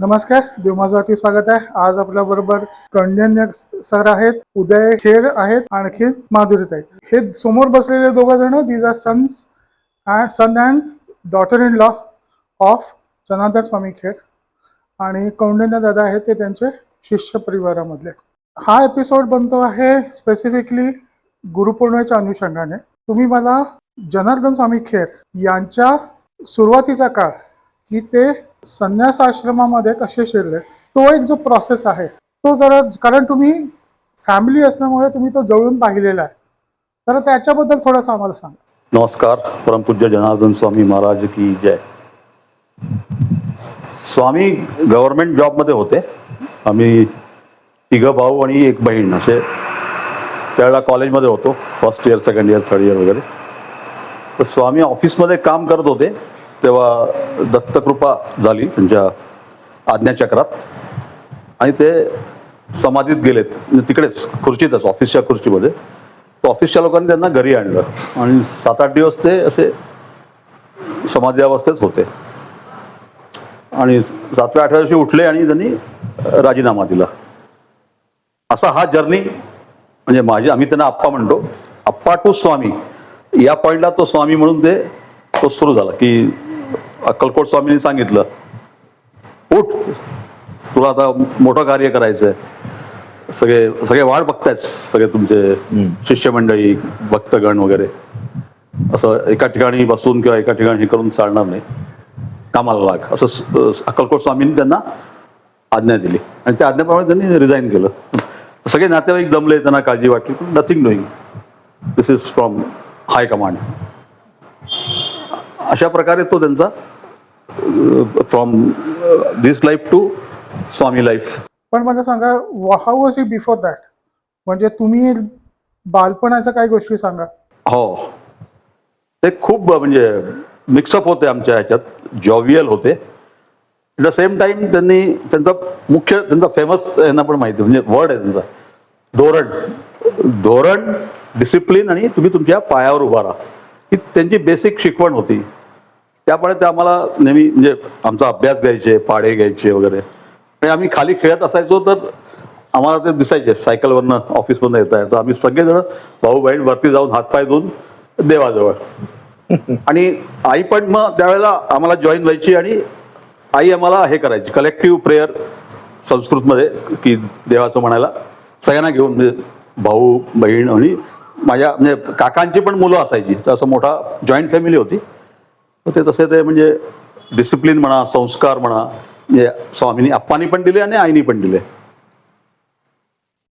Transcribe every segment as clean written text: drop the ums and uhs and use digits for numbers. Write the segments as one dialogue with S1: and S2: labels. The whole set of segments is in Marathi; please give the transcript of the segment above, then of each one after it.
S1: नमस्कार, देवमाजावरती स्वागत आहे. आज आपल्या बरोबर कौंडिन्य सर आहेत, उदय खेर आहेत, आणखी माधुरीताई. हे समोर बसलेले दोघं जण these are son and daughter in law of Janardan Swami Kher, आणि कौंडिन्य दादा आहेत ते त्यांचे शिष्य परिवारामधले. हा एपिसोड बनतो आहे स्पेसिफिकली गुरुपौर्णिमेच्या अनुषंगाने. तुम्ही मला जनार्दन स्वामी खेर यांच्या सुरुवातीचा काळ की ते संन्यास आश्रमामध्ये कसे शिरले, तो एक जो प्रोसेस आहे तो जरा, कारण तुम्ही फॅमिली असल्यामुळे तुम्ही तो जवळून पाहिलेला आहे, तर त्याच्याबद्दल थोडंसं आम्हाला सांगा.
S2: नमस्कार. परमपूज्य जनार्दन स्वामी महाराज की जय. स्वामी गव्हर्नमेंट जॉबमध्ये होते. आम्ही तिघं भाऊ आणि एक बहीण असे त्यावेळेला कॉलेजमध्ये होतो, first year, second year, third year वगैरे. तर स्वामी ऑफिसमध्ये काम करत होते तेव्हा दत्तकृपा झाली त्यांच्या आज्ञाचक्रात, आणि ते समाधीत गेलेत. तिकडेच खुर्चीतच, ऑफिसच्या खुर्चीमध्ये. तर ऑफिसच्या लोकांनी त्यांना घरी आणलं आणि 7-8 दिवस ते असे समाधी अवस्थेत होते. आणि 7व्या-8व्या दिवशी उठले आणि त्यांनी राजीनामा दिला. असा हा जर्नी, म्हणजे आम्ही त्यांना आप्पा म्हणतो, आप्पा टू स्वामी. या पॉईंटला तो स्वामी म्हणून तो सुरू झाला की अक्कलकोट स्वामींनी सांगितलं, उठ, तुला आता मोठं कार्य करायचं आहे. सगळे वाट बघतायत, सगळे तुमचे शिष्यमंडळी, भक्तगण वगैरे. असं एका ठिकाणी बसून किंवा एका ठिकाणी हे करून चालणार नाही, कामाला लाग, असं अक्कलकोट स्वामींनी त्यांना आज्ञा दिली. आणि त्या आज्ञेप्रमाणे त्यांनी रिझाईन केलं. सगळे नातेवाईक जमले, त्यांना काळजी वाटली, nothing doing, this is from high command. अशा प्रकारे तो त्यांचा from this life to Swami life.
S1: पण मला सांगा, how was he before that? म्हणजे तुम्ही बालपणाच्या काही गोष्टी सांगा.
S2: हो, ते खूप म्हणजे मिक्सअप होते आमच्या ह्याच्यात, जॉवियल होते. ॲट द सेम टाइम त्यांचा फेमस यांना पण माहिती, म्हणजे वर्ड आहे त्यांचा, धोरण, डिसिप्लिन आणि तुम्ही तुमच्या पायावर उभा राहा, ही त्यांची बेसिक शिकवण होती. त्यामुळे ते आम्हाला नेहमी, म्हणजे आमचा अभ्यास घ्यायचे, पाढे घ्यायचे वगैरे. आणि आम्ही खाली खेळत असायचो तर आम्हाला ते दिसायचे सायकलवरनं ऑफिसमधनं येत आहे, तर आम्ही सगळेजण भाऊ बहीण वरती जाऊन हातपाय धुवून देवाजवळ. आणि आई पण मग त्यावेळेला आम्हाला जॉईन व्हायची आणि आई आम्हाला हे करायची, कलेक्टिव्ह प्रेयर संस्कृतमध्ये, की देवाचं म्हणायला सगळ्यांना घेऊन, म्हणजे भाऊ बहीण आणि माझ्या म्हणजे काकांची पण मुलं असायची. तर असं मोठा जॉईंट फॅमिली होती. तर ते तसे ते म्हणजे डिसिप्लिन म्हणा, संस्कार म्हणा, म्हणजे स्वामींनी, आप्पांनी पण दिले आणि आईनी पण दिले.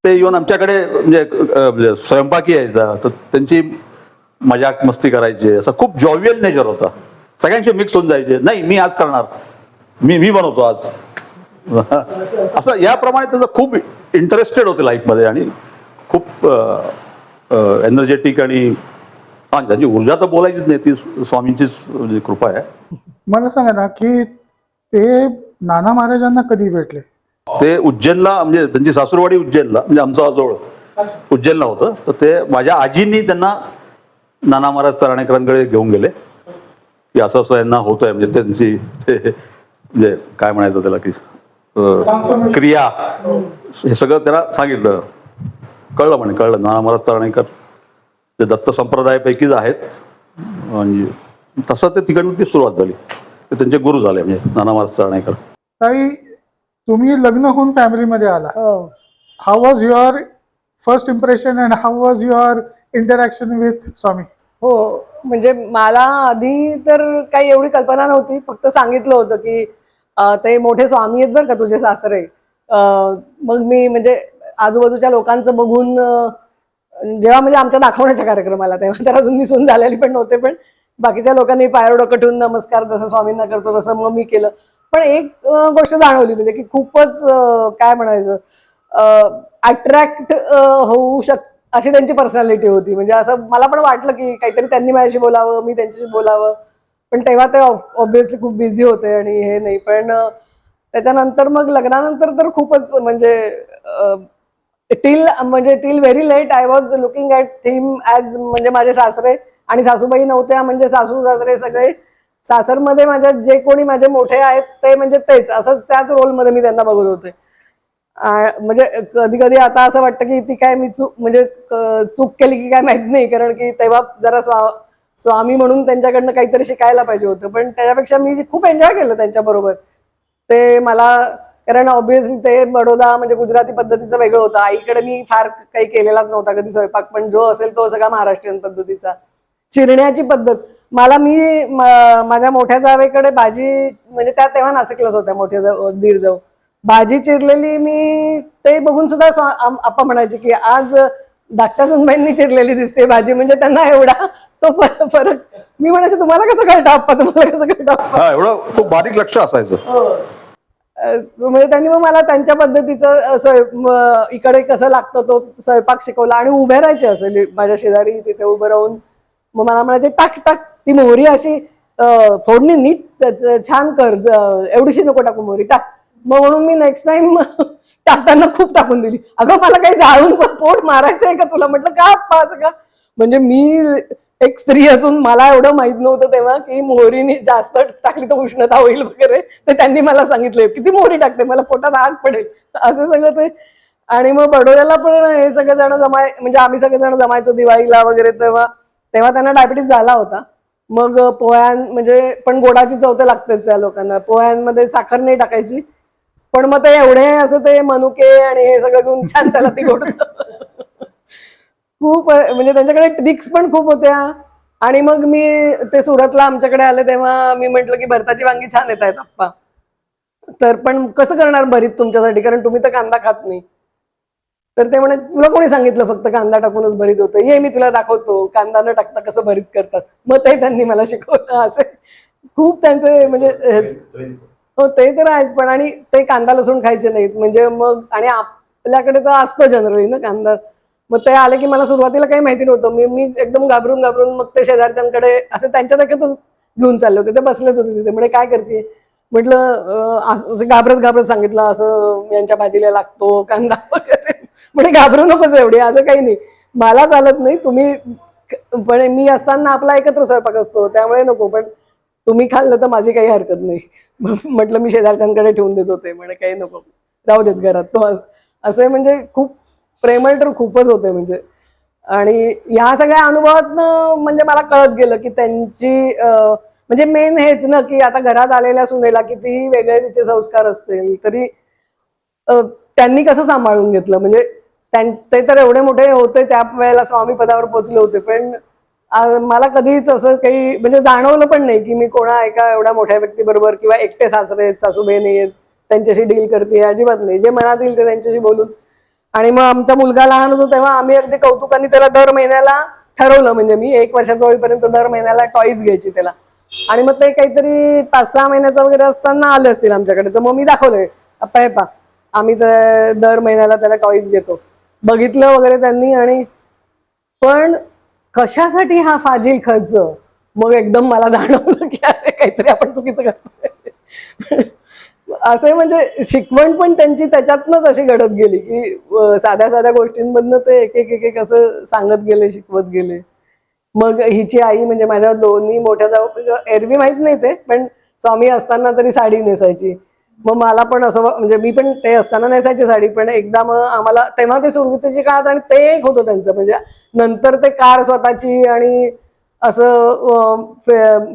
S2: ते इव्हन आमच्याकडे म्हणजे स्वयंपाकी यायचा तर त्यांची मजाक मस्ती करायचे. असं खूप जॉवियल नेचर होता, सगळ्यांचे मिक्स होऊन जायचे. नाही, मी आज करणार, मी बनवतो आज, असं याप्रमाणे त्याचं खूप इंटरेस्टेड होते लाईफमध्ये. आणि खूप एनर्जेटिक, आणि त्यांची ऊर्जा तर बोलायचीच नाही, ती स्वामींचीच म्हणजे कृपा आहे.
S1: मला सांगा ना की ते नाना महाराजांना कधी भेटले?
S2: ते उज्जैनला, म्हणजे त्यांची सासूरवाडी उज्जैनला, म्हणजे आमचं आजोळ उज्जैनला होतं. तर ते माझ्या आजींनी त्यांना नाना महाराज तराणेकरांकडे घेऊन गेले, की असं असं यांना होत आहे. म्हणजे त्यांची म्हणजे काय म्हणायचं त्याला, की क्रिया, हे सगळं त्यांना सांगितलं. कळलं नाना महाराज तराणेकर ते दत्त संप्रदायापैकीच आहेत. आणि तसं ते तिकडून सुरुवात झाली. ते त्यांचे गुरु झाले, म्हणजे नाना महाराज तराणेकर.
S1: ताई, तुम्ही लग्न होऊन फॅमिलीमध्ये आला, how was your first impression and how was your interaction with Swami?
S3: हो, म्हणजे मला आधी तर काही एवढी कल्पना नव्हती. फक्त सांगितलं होतं की ते मोठे स्वामी आहेत बरं का तुझे सासरे. मग मी म्हणजे आजूबाजूच्या लोकांचं बघून, जेव्हा म्हणजे आमच्या दाखवण्याच्या कार्यक्रमाला, तेव्हा तर अजून मी सून झालेली पण नव्हते, पण बाकीच्या लोकांनी पायावर डोकं ठेवून नमस्कार जसं स्वामींना करतो तसं मग मी केलं. पण एक गोष्ट जाणवली, म्हणजे की खूपच काय म्हणायचं, अट्रॅक्ट होऊ अशी त्यांची पर्सनॅलिटी होती. म्हणजे असं मला पण वाटलं की काहीतरी त्यांनी माझ्याशी बोलावं, मी त्यांच्याशी बोलावं. पण तेव्हा ते ऑब्व्हियसली खूप बिझी होते आणि हे नाही. पण त्याच्यानंतर मग लग्नानंतर तर खूपच म्हणजे till very late I was looking at him as म्हणजे माझे सासरे, आणि सासूबाई नव्हत्या म्हणजे सासू सासरे सगळे सासरमध्ये माझ्या जे कोणी माझे मोठे आहेत ते म्हणजे तेच असंच त्याच रोलमध्ये मी त्यांना बघत होते. म्हणजे कधी कधी आता असं वाटतं की ती काय मी चूक केली की काय माहित नाही, कारण की तेव्हा जरा स्वामी म्हणून त्यांच्याकडनं काहीतरी शिकायला पाहिजे होतं, पण त्याच्यापेक्षा मी खूप एन्जॉय केलं त्यांच्याबरोबर. ते मला, कारण ऑब्व्हियसली ते बडोदा म्हणजे गुजराती पद्धतीचं वेगळं होतं. आईकडे मी फार काही केलेलाच नव्हता कधी स्वयंपाक, पण जो असेल तो सगळा महाराष्ट्रीयन पद्धतीचा. चिरण्याची पद्धत मला, मी माझ्या मोठ्या जावेकडे भाजी, म्हणजे त्या तेव्हा नाशिकलाच होत्या मोठ्या दीर जाऊ, भाजी चिरलेली मी ते बघून सुद्धा आप्पा म्हणायचे की आज धाकट्या सुनबाईंनी चिरलेली दिसते भाजी, म्हणजे त्यांना एवढा तो फरक. मी म्हणायचे तुम्हाला कसं कळतं आप्पा, तुम्हाला कसं कळतं आप्पा?
S2: हा, एवढं खूप बारीक लक्ष असायचं.
S3: म्हणजे त्यांनी मग मला त्यांच्या पद्धतीचं इकडे कसं लागतं तो स्वयंपाक शिकवला. आणि उभे राहायचे असेल माझ्या शेजारी तिथे उभं राहून, मग मला म्हणायचे टाक टाक ती मोहरी अशी फोडणी नीट छान कर, एवढीशी नको टाकू मोहरी, टाक. मग म्हणून मी नेक्स्ट टाइम टाकताना खूप टाकून दिली. अगं मला काही जाळून पोट मारायचंय का तुला? म्हटलं का आप्पा असं का? म्हणजे मी एक स्त्री असून मला एवढं माहित नव्हतं तेव्हा की मोहरीने जास्त टाकली तर उष्णता होईल वगैरे. ते त्यांनी मला सांगितलं किती मोहरी टाकते, मला पोटात आग पडेल, असं सगळं ते. आणि मग बडोद्याला पण हे सगळेजण म्हणजे आम्ही सगळेजण जमायचो दिवाळीला वगैरे, तेव्हा तेव्हा त्यांना डायबिटीस झाला होता. मग म्हणजे पण गोडाची चव तर लागतेच त्या लोकांना. पोह्यांमध्ये साखर नाही टाकायची, पण मग ते एवढे असं ते मनुके आणि हे सगळं घेऊन छान त्याला ती गोड खूप म्हणजे त्यांच्याकडे ट्रिक्स पण खूप होत्या. आणि मग मी ते सुरतला आमच्याकडे आले तेव्हा मी म्हंटल की भरताची वांगी छान येत आहेत आप्पा, तर पण कसं करणार भरीत तुमच्यासाठी, कारण तुम्ही तर कांदा खात नाही. तर ते म्हणे तुला कोणी सांगितलं फक्त कांदा टाकूनच भरीत होतं, ये मी तुला दाखवतो कांदा न टाकता कसं भरीत करतात. मग ते त्यांनी मला शिकवलं. असे खूप त्यांचे म्हणजे हो ते तर आहेच, पण आणि ते कांदा लसूण खायचे नाहीत म्हणजे. मग आणि आपल्याकडे तर असतं जनरली ना कांदा. मग ते आले की मला सुरुवातीला काही माहिती नव्हतं, मी एकदम घाबरून मग ते शेजारच्यांकडे असे त्यांच्या देखतच घेऊन चालले होते. ते बसलेच होते तिथे, म्हणजे काय करते म्हटलं, घाबरत सांगितलं असं यांच्या भाजीला लागतो कांदा वगैरे. म्हणजे घाबरू नकोस एवढी, असं काही नाही, मला चालत नाही तुम्ही, पण मी असताना आपला एकत्र स्वयंपाक असतो त्यामुळे नको, पण तुम्ही खाल्लं तर माझी काही हरकत नाही. म्हटलं मी शेजारच्यांकडे ठेवून देत होते, म्हणजे काही नको, राहू देत घरात. तो असे म्हणजे खूप प्रेमळ तर खूपच होते म्हणजे. आणि ह्या सगळ्या अनुभवातनं म्हणजे मला कळत गेलं की त्यांची म्हणजे मेन हेच ना, की आता घरात आलेल्या सुनेला कितीही वेगळे तिचे संस्कार असतील तरी त्यांनी कसं सांभाळून घेतलं. म्हणजे ते तर एवढे मोठे होते त्या वेळेला, स्वामी पदावर पोहोचले होते, पण मला कधीच असं काही म्हणजे जाणवलं पण नाही की मी एका एवढ्या मोठ्या व्यक्तीबरोबर किंवा एकटे सासरे आहेत, सासूबाई नाही आहेत, त्यांच्याशी डील करते, अजिबात नाही. जे मनात येईल ते त्यांच्याशी बोलून. आणि मग आमचा मुलगा लहान होतो तेव्हा आम्ही अगदी कौतुकाने त्याला दर महिन्याला ठरवलं, म्हणजे मी 1 वर्षाचा होईपर्यंत दर महिन्याला टॉईज घ्यायची त्याला. आणि मग ते काहीतरी 5-6 महिन्याचा वगैरे असताना आले असतील आमच्याकडे, तर मग मी दाखवलंय अप्पा हे पा, आम्ही दर महिन्याला त्याला टॉईज घेतो. बघितलं वगैरे त्यांनी. आणि पण कशासाठी हा फाजील खर्च, मग एकदम मला जाणवलं की अरे काहीतरी आपण चुकीचं करतोय. असे म्हणजे शिकवण पण त्यांची त्याच्यातनच अशी घडत गेली की साध्या साध्या गोष्टींमधनं ते एक असं सांगत गेले, शिकवत गेले. मग हिची आई म्हणजे माझ्या दोन्ही मोठ्या जाऊ, एरवी माहित नाही ते, पण स्वामी असताना तरी साडी नेसायची. मग मला पण असं म्हणजे मी पण ते असताना नेसायची साडी, पण एकदा मग आम्हाला तेव्हा ते सुरुवातीच्या काळात, आणि ते एक होतं त्यांचं, म्हणजे नंतर ते कार स्वतःची आणि असं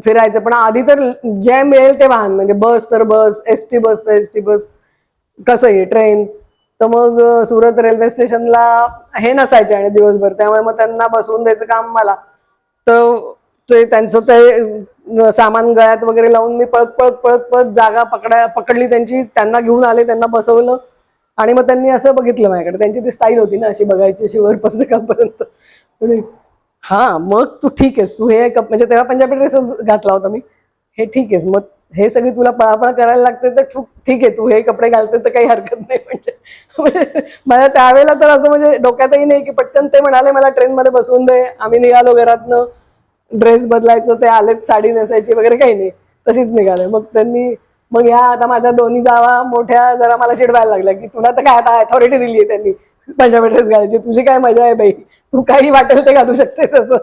S3: फिरायचं. पण आधी तर जे मिळेल ते वाहन, म्हणजे बस तर बस, एसटी बस तर एसटी बस, कसंही ट्रेन. तर मग सुरत रेल्वे स्टेशनला हे नसायचे आणि दिवसभर, त्यामुळे मग त्यांना बसवून द्यायचं काम मला. तर ते त्यांचं ते सामान गळ्यात वगैरे लावून मी पळत जागा पकडली त्यांची, त्यांना घेऊन आले, त्यांना बसवलं. आणि मग त्यांनी असं बघितलं माझ्याकडे, त्यांची ती स्टाईल होती ना अशी बघायची, अशी वरपासून खालपर्यंत. हा मग तू ठीक आहेस, तू हे म्हणजे तेव्हा पंजाबी ड्रेसच घातला होता मी, हे ठीक आहेस, मग हे सगळी तुला पळापळ करायला लागते तर ठीक आहे, तू हे कपडे घालते तर काही हरकत नाही. म्हणजे मला त्यावेळेला तर असं म्हणजे डोक्यातही नाही की पटकन ते म्हणाले मला ट्रेनमध्ये बसवून दे, आम्ही निघालो घरातनं, ड्रेस बदलायचं, ते आलेत साडी नेसायची वगैरे, काही नाही, तशीच निघाले. मग ह्या आता माझ्या दोन्ही जावा मोठ्या जरा मला चिडवायला लागल्या की तुला तर काय आता अथॉरिटी दिली आहे त्यांनी पंजाबी ड्रेस घालायची, तुझी काय मजा आहे बाई, तू काही वाटेल ते घालू शकतेस, असं.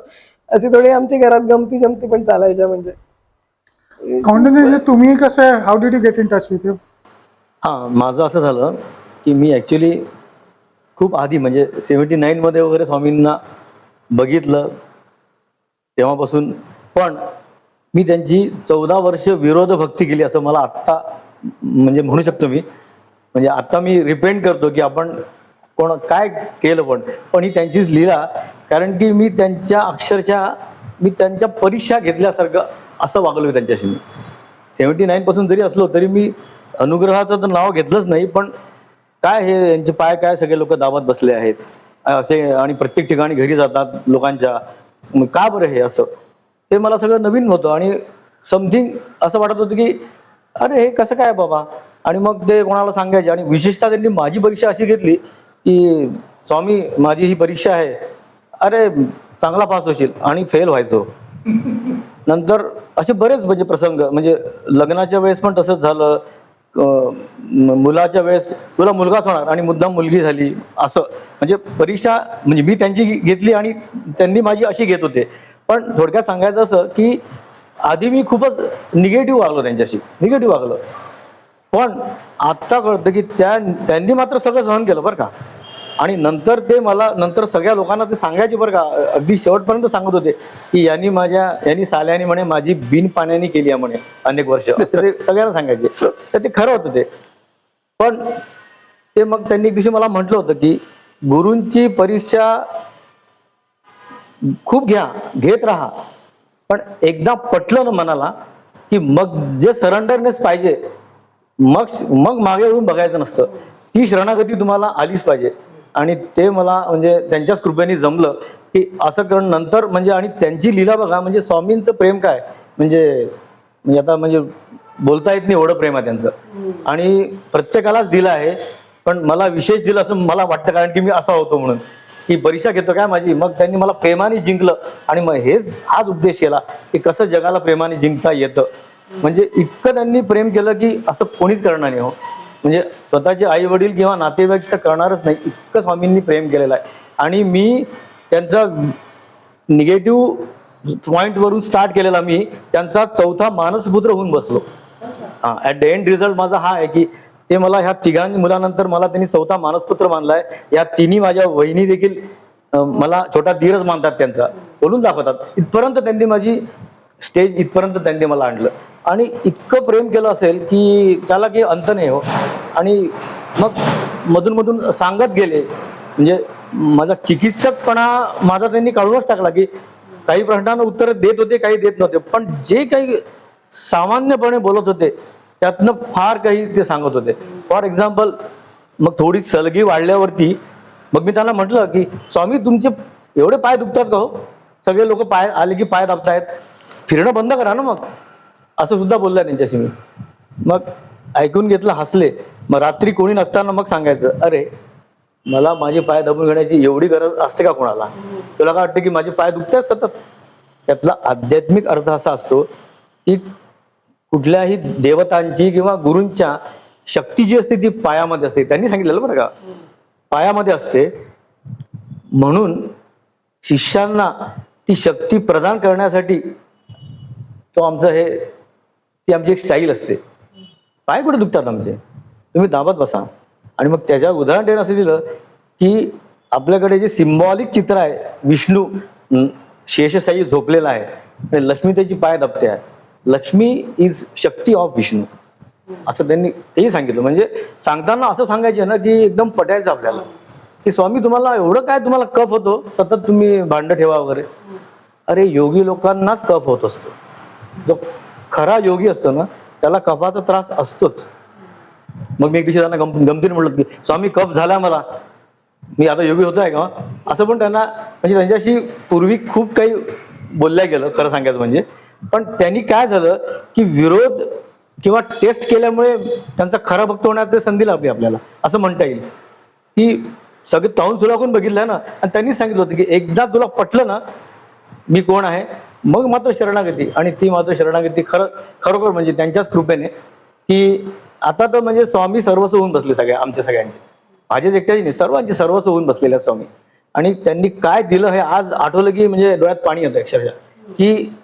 S3: अशी थोडी आमची घरात गमती जमती पण चालायच्या. म्हणजे
S1: कौंडिन्यजी तुम्ही कसं how did you get in touch with you?
S4: हां, माझं असं झालं की मी ॲक्च्युली खूप आधी म्हणजे 79मध्ये वगैरे स्वामींना बघितलं तेव्हापासून. पण मी त्यांची 14 वर्ष विरोध भक्ती केली असं मला आत्ता म्हणजे म्हणू शकतो मी. म्हणजे आत्ता मी रिपेंट करतो की आपण काय केलं पण ही त्यांचीच लीला. कारण की मी त्यांच्या अक्षरशः मी त्यांच्या परीक्षा घेतल्यासारखं असं वागलो त्यांच्याशी. मी 79 पासून जरी असलो तरी मी अनुग्रहाचं तर नाव घेतलंच नाही. पण काय हे यांचे पाय काय सगळे लोक दाबत बसले आहेत असे, आणि प्रत्येक ठिकाणी घरी जातात लोकांच्या, मग का बरं हे असं, ते मला सगळं नवीन होतं. आणि समथिंग असं वाटत होतं की अरे हे कसं काय बाबा. आणि मग ते कोणाला सांगायचे. आणि विशेषतः त्यांनी माझी परीक्षा अशी घेतली की स्वामी माझी ही परीक्षा आहे, अरे चांगला पास होशील, आणि फेल व्हायचो. नंतर असे बरेच म्हणजे प्रसंग, म्हणजे लग्नाच्या वेळेस पण तसंच झालं. मुलाच्या वेळेस तुला मुलगाच होणार आणि मुद्दाम मुलगी झाली असं. म्हणजे परीक्षा म्हणजे मी त्यांची घेतली आणि त्यांनी माझी अशी घेत होते. पण थोडक्यात सांगायचं असं की आधी मी खूपच निगेटिव्ह वागलो त्यांच्याशी, निगेटिव्ह वागलो. पण आत्ता कळतं की त्यांनी मात्र सगळं सहन केलं बरं का. आणि नंतर ते मला नंतर सगळ्या लोकांना ते सांगायचे बरं का, अगदी शेवटपर्यंत सांगत होते की यांनी साल्यानी म्हणे माझी बिन पाण्याने केली आहे म्हणे अनेक वर्ष, असं ते सगळ्यांना सांगायचे. तर ते खरं होतं ते. पण ते मग त्यांनी एक दिवशी मला म्हटलं होतं की गुरूंची परीक्षा खूप घेत राहा, पण एकदा पटलं ना मनाला की मग जे सरेंडरनेस पाहिजे, मग मागे येऊन बघायचं नसतं. ती शरणागती तुम्हाला आलीच पाहिजे. आणि ते मला म्हणजे त्यांच्याच कृपेने जमलं की असं करून नंतर म्हणजे. आणि त्यांची लीला बघा, म्हणजे स्वामींचं प्रेम काय म्हणजे आता म्हणजे बोलता येत नाही एवढं प्रेम आहे त्यांचं. आणि प्रत्येकालाच दिलं आहे, पण मला विशेष दिलं असं मला वाटतं, कारण की मी असा होतो म्हणून की परीक्षा घेतो काय माझी. मग त्यांनी मला प्रेमाने जिंकलं. आणि मग हाच उद्देश केला की कसं जगाला प्रेमाने जिंकता येतं. म्हणजे इतकं त्यांनी प्रेम केलं की असं कोणीच करणार नाही हो. म्हणजे स्वतःचे आई वडील किंवा नातेवाईक तर करणारच नाही, इतकं स्वामींनी प्रेम केलेलं आहे. आणि मी त्यांचा निगेटिव्ह पॉईंटवरून स्टार्ट केलेला मी त्यांचा चौथा मानसपुत्र होऊन बसलो. हां, ॲट द एंड रिझल्ट माझा हा आहे की ते मला ह्या तिघांनी मुलानंतर मला त्यांनी चौथा मानसपुत्र मानलाय. या तिन्ही माझ्या वहिनी देखील मला छोटा धीरच मानतात, त्यांचा बोलून दाखवतात. इथपर्यंत त्यांनी माझी स्टेज इथपर्यंत त्यांनी मला आणलं. आणि इतकं प्रेम केलं असेल की त्याला काही अंत नाही हो. आणि मग मधून सांगत गेले. म्हणजे माझा चिकित्सकपणा माझा त्यांनी काढूनच टाकला की काही प्रश्नांना उत्तर देत होते, काही देत नव्हते. पण जे काही सामान्यपणे बोलत होते त्यातनं फार काही ते सांगत होते. फॉर एक्झाम्पल, मग थोडी सलगी वाढल्यावरती मग मी त्यांना म्हटलं की स्वामी तुमचे एवढे पाय दुखतात का हो, सगळे लोक पाय आले की पाय दाबतायत, फिरणं बंद करा ना मग, असं सुद्धा बोलला त्यांच्याशी मी. मग ऐकून घेतलं, हसले. मग रात्री कोणी नसताना मग सांगायचं, अरे मला माझे पाय दाबून घेण्याची एवढी गरज असते का कोणाला, तुला काय वाटतं की माझे पाय दुखतात सतत. त्यातला आध्यात्मिक अर्थ असा असतो की कुठल्याही देवतांची किंवा गुरूंच्या शक्ती जी असते ती पायामध्ये असते. त्यांनी सांगितलेलं बरं का, पायामध्ये असते. म्हणून शिष्यांना ती शक्ती प्रदान करण्यासाठी ती आमची एक स्टाईल असते. पाय कुठे दुखतात आमचे, तुम्ही दाबत बसा. आणि मग त्याच्या उदाहरण देणं असं दिलं की आपल्याकडे जे सिम्बॉलिक चित्र आहे, विष्णू शेषशायी झोपलेला आहे, लक्ष्मी त्याची पाय दाबते आहे. Lakshmi is Shakti of Vishnu, असं त्यांनी तेही सांगितलं. म्हणजे सांगताना असं सांगायचे ना की एकदम पटायचं आपल्याला की स्वामी तुम्हाला एवढं काय, तुम्हाला कफ होतो सतत, तुम्ही भांडं ठेवा वगैरे. अरे योगी लोकांनाच कफ होत असतो. जो खरा योगी असतो ना त्याला कफाचा त्रास असतोच. मग मी एक दिवशी त्यांना गमतीने म्हटलं की स्वामी कफ झाला मला, मी आता योगी होतोय का, असं पण त्यांना म्हणजे त्यांच्याशी पूर्वी खूप काही बोलल्या गेलं खरं सांगायचं म्हणजे. पण त्यांनी काय झालं की विरोध किंवा टेस्ट केल्यामुळे त्यांचा खरा भक्त होण्याची संधी लाभली आपल्याला, असं म्हणता येईल. की सगळे ताहून सुलाखून बघितलं ना, आणि त्यांनीच सांगितलं होतं की एकदा तुला पटलं ना मी कोण आहे, मग मात्र शरणागती. आणि ती मात्र शरणागती खरोखर म्हणजे त्यांच्याच कृपेने की आता तर म्हणजे स्वामी सर्वस्व होऊन बसले आमच्या सगळ्यांचे, माझेच एकट्याची नाही, सर्वांचे सर्वस्व होऊन बसलेले आहेत स्वामी. आणि त्यांनी काय दिलं हे आज आठवलं की म्हणजे डोळ्यात पाणी येतं अक्षरशः. की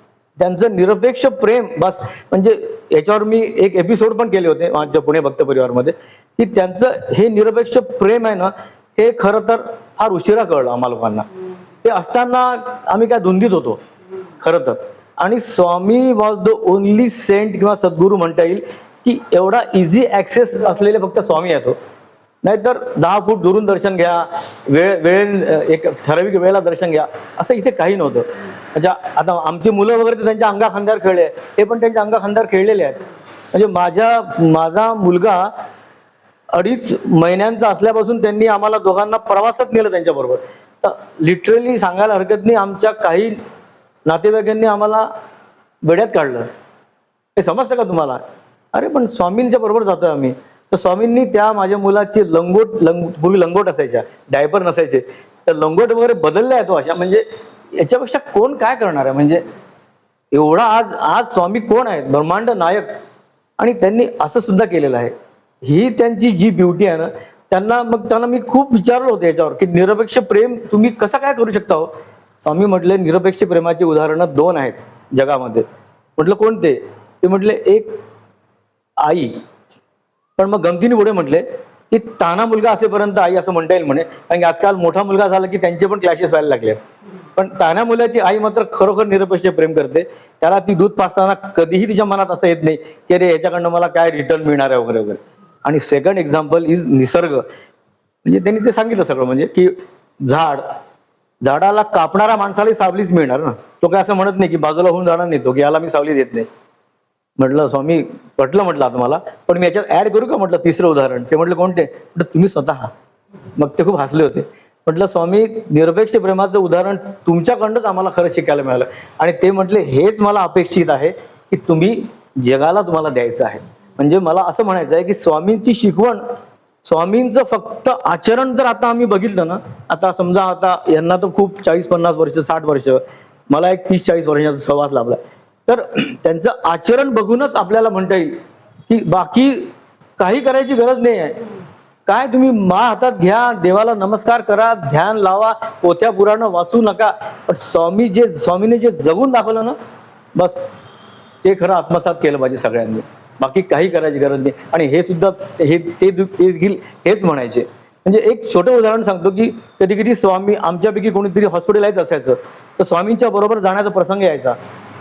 S4: त्यांचं निरपेक्ष प्रेम बस. म्हणजे याच्यावर मी एक एपिसोड पण केले होते माझ्या पुणे भक्त परिवारमध्ये, की त्यांचं हे निरपेक्ष प्रेम आहे ना, हे खरं तर फार उशिरा कळलं आम्हा लोकांना. ते असताना आम्ही काय धुंदीत होतो खरं तर. आणि स्वामी वॉज द ओनली सेंट किंवा सद्गुरू म्हणता येईल की एवढा इझी ऍक्सेस असलेले फक्त स्वामी आहेत. नाहीतर 10 फूट दुरून दर्शन घ्या, एक ठराविक वेळेला दर्शन घ्या, असं इथे काही नव्हतं. म्हणजे आता आमची मुलं वगैरे तर त्यांच्या अंगाखांद्यावर खेळले, ते पण त्यांच्या अंगाखांद्यावर खेळलेले आहेत. म्हणजे माझा मुलगा 2.5 महिन्यांचा असल्यापासून त्यांनी आम्हाला दोघांना प्रवासात नेलं त्यांच्याबरोबर. तर लिटरली सांगायला हरकत नाही, आमच्या काही नातेवाईकांनी आम्हाला वेड्यात काढलं. हे समजतं का तुम्हाला? अरे पण स्वामींच्या बरोबर जातोय आम्ही. तर स्वामींनी त्या माझ्या मुलाची पूर्वी लंगोट असायच्या, डायपर नसायचे, तर लंगोट वगैरे बदलले आहेत अशा. म्हणजे याच्यापेक्षा कोण काय करणार आहे? म्हणजे एवढा आज स्वामी कोण आहेत? ब्रह्मांड नायक. आणि त्यांनी असं सुद्धा केलेलं आहे. ही त्यांची जी ब्युटी आहे ना, त्यांना मी खूप विचारलं होतं याच्यावर की निरपेक्ष प्रेम तुम्ही कसं काय करू शकता हो? स्वामी म्हटले निरपेक्ष प्रेमाची उदाहरणं 2 आहेत जगामध्ये. म्हटलं कोणते? ते म्हटले एक आई. पण मग गमतीने पुढे म्हटले की ताना मुलगा असेपर्यंत आई असं म्हणता येईल म्हणे, कारण की आजकाल मोठा मुलगा झाला की त्यांचे पण क्लॅशेस व्हायला लागले. पण तान्या मुलाची आई मात्र खरोखर निरपेक्ष प्रेम करते. त्याला ती दूध पाजताना कधीही तिच्या मनात असं येत नाही की अरे याच्याकडनं मला काय रिटर्न मिळणार आहे वगैरे वगैरे. आणि सेकंड एक्झाम्पल इज निसर्ग. म्हणजे त्यांनी ते सांगितलं सगळं, म्हणजे की झाडाला कापणारा माणसाला सावलीच मिळणार ना. तो काय असं म्हणत नाही की बाजूला होऊन जाणार नाही तो, की याला मी सावली देत नाही. म्हटलं स्वामी पटलं म्हटलं आता मला, पण मी याच्यात ऍड करू का म्हटलं 3रं उदाहरण? ते म्हटलं कोणते? म्हटलं तुम्ही स्वतः. मग ते खूप हसले होते. म्हटलं स्वामी निरपेक्ष प्रेमाचं उदाहरण तुमच्याकडनंच आम्हाला खरं शिकायला मिळालं. आणि ते म्हटले हेच मला अपेक्षित आहे की तुम्ही जगाला तुम्हाला द्यायचं आहे. म्हणजे मला असं म्हणायचं आहे की स्वामींची शिकवण, स्वामींचं फक्त आचरण जर आता आम्ही बघितलं ना, आता समजा आता यांना तर खूप 40-50 वर्ष 60 वर्ष, मला एक 30-40 वर्षाचा सहवास लाभला, तर त्यांचं आचरण बघूनच आपल्याला म्हणता येईल की बाकी काही करायची गरज नाही आहे. काय तुम्ही हातात घ्या, देवाला नमस्कार करा, ध्यान लावा, पोथ्या पुराण वाचू नका, पण स्वामीने जे जगून दाखवलं ना, बस ते खरं आत्मसात केलं पाहिजे सगळ्यांनी. बाकी काही करायची गरज नाही. आणि हे सुद्धा हेच म्हणायचे. म्हणजे एक छोटं उदाहरण सांगतो की कधी कधी स्वामी आमच्यापैकी कोणीतरी हॉस्पिटलाइज असायचं, तर स्वामींच्या बरोबर जाण्याचा प्रसंग यायचा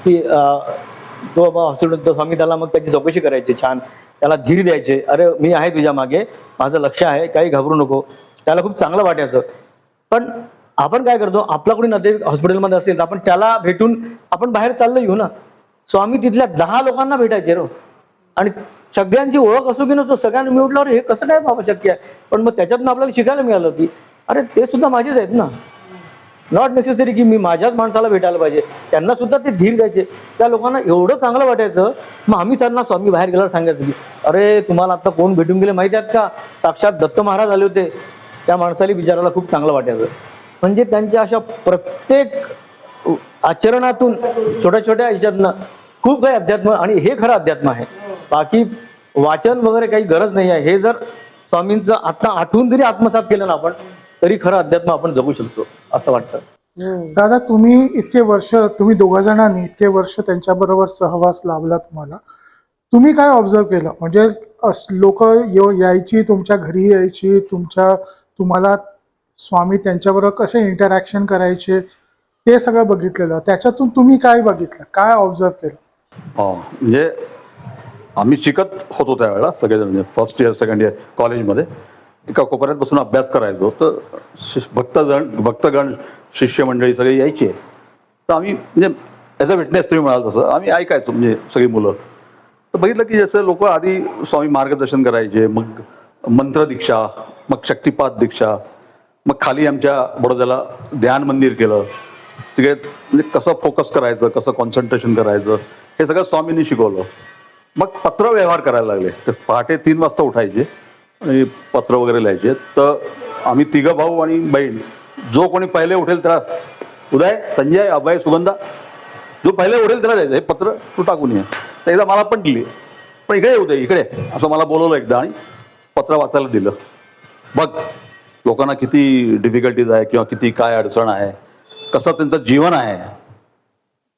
S4: की तो बाबा हॉस्पिटल, स्वामी त्याला मग त्याची चौकशी करायची, छान त्याला धीर द्यायचे, अरे मी आहे तुझ्या मागे, माझं लक्ष आहे, काही घाबरू नको. त्याला खूप चांगलं वाटायचं. पण आपण काय करतो, आपला कोणी नातेवाईक हॉस्पिटलमध्ये असेल तर आपण त्याला भेटून आपण बाहेर चाललो येऊ ना. स्वामी तिथल्या 10 लोकांना भेटायचे रो, आणि सगळ्यांची ओळख असो की नसो, सगळ्यांना मी म्हटलं अरे हे कसं काय बाबा शक्य आहे? पण मग त्याच्यातनं आपल्याला शिकायला मिळालं की अरे ते सुद्धा माझेच आहेत ना. नॉट नेसेसरी की मी माझ्याच माणसाला भेटायला पाहिजे, त्यांना सुद्धा ते धीर द्यायचे. त्या लोकांना एवढं चांगलं वाटायचं. मग आम्ही त्यांना स्वामी बाहेर गेल्यावर सांगायचं की अरे तुम्हाला आता कोण भेटून गेले माहिती आहेत का? साक्षात दत्त महाराज आले होते. त्या माणसाला बिचारायला खूप चांगलं वाटायचं. म्हणजे त्यांच्या अशा प्रत्येक आचरणातून, छोट्या छोट्या ह्याच्यातनं खूप काही अध्यात्म, आणि हे खरं अध्यात्म आहे. बाकी वाचन वगैरे काही गरज नाही आहे. हे जर स्वामींचं आता आठवून जरी आत्मसात केलं ना आपण, तरी खरं अध्यात्म आपण जगू शकतो असं वाटतं.
S1: दादा, तुम्ही 2 जणांनी इतके वर्ष त्यांच्याबरोबर सहवास लाभला, तुम्ही काय ऑब्झर्व केलं? म्हणजे लोक यायची, तुमच्या घरी यायची, तुम्हाला स्वामी त्यांच्याबरोबर कसे इंटरॅक्शन करायचे, ते सगळं बघितलेलं. त्याच्यातून तुम्ही काय बघितलं, काय ऑब्झर्व केलं?
S2: म्हणजे आम्ही शिकत होतो त्यावेळेला सगळेजण, म्हणजे फर्स्ट इयर सेकंड इयर कॉलेजमध्ये एका कोपऱ्यात बसून अभ्यास करायचो. तर भक्तगण शिष्यमंडळी सगळे यायचे. तर आम्ही म्हणजे ॲज अ विटनेस तुम्ही म्हणाल तसं आम्ही ऐकायचो, म्हणजे सगळी मुलं. तर बघितलं की जसं लोक आधी स्वामी मार्गदर्शन करायचे, मग मंत्र दीक्षा, मग शक्तिपात दीक्षा, मग खाली आमच्या बडोद्याला ध्यान मंदिर केलं. तिकडे म्हणजे कसं फोकस करायचं, कसं कॉन्सन्ट्रेशन करायचं, हे सगळं स्वामींनी शिकवलं. मग पत्र व्यवहार करायला लागले. तर पहाटे 3 वाजता उठायचे आणि पत्र वगैरे लिहायचे. तर आम्ही 3 भाऊ आणि बहीण, जो कोणी पहिले उठेल त्याला, उदय, संजय, अभय, सुगंधा, जो पहिले उठेल त्याला द्यायचं, हे पत्र तू टाकून ये. तर एकदा मला पण दिली, पण इकडे उदय इकडे असं मला बोलवलं एकदा आणि पत्र वाचायला दिलं. बघ लोकांना किती डिफिकल्टीज आहे किंवा किती काय अडचण आहे, कसं त्यांचं जीवन आहे.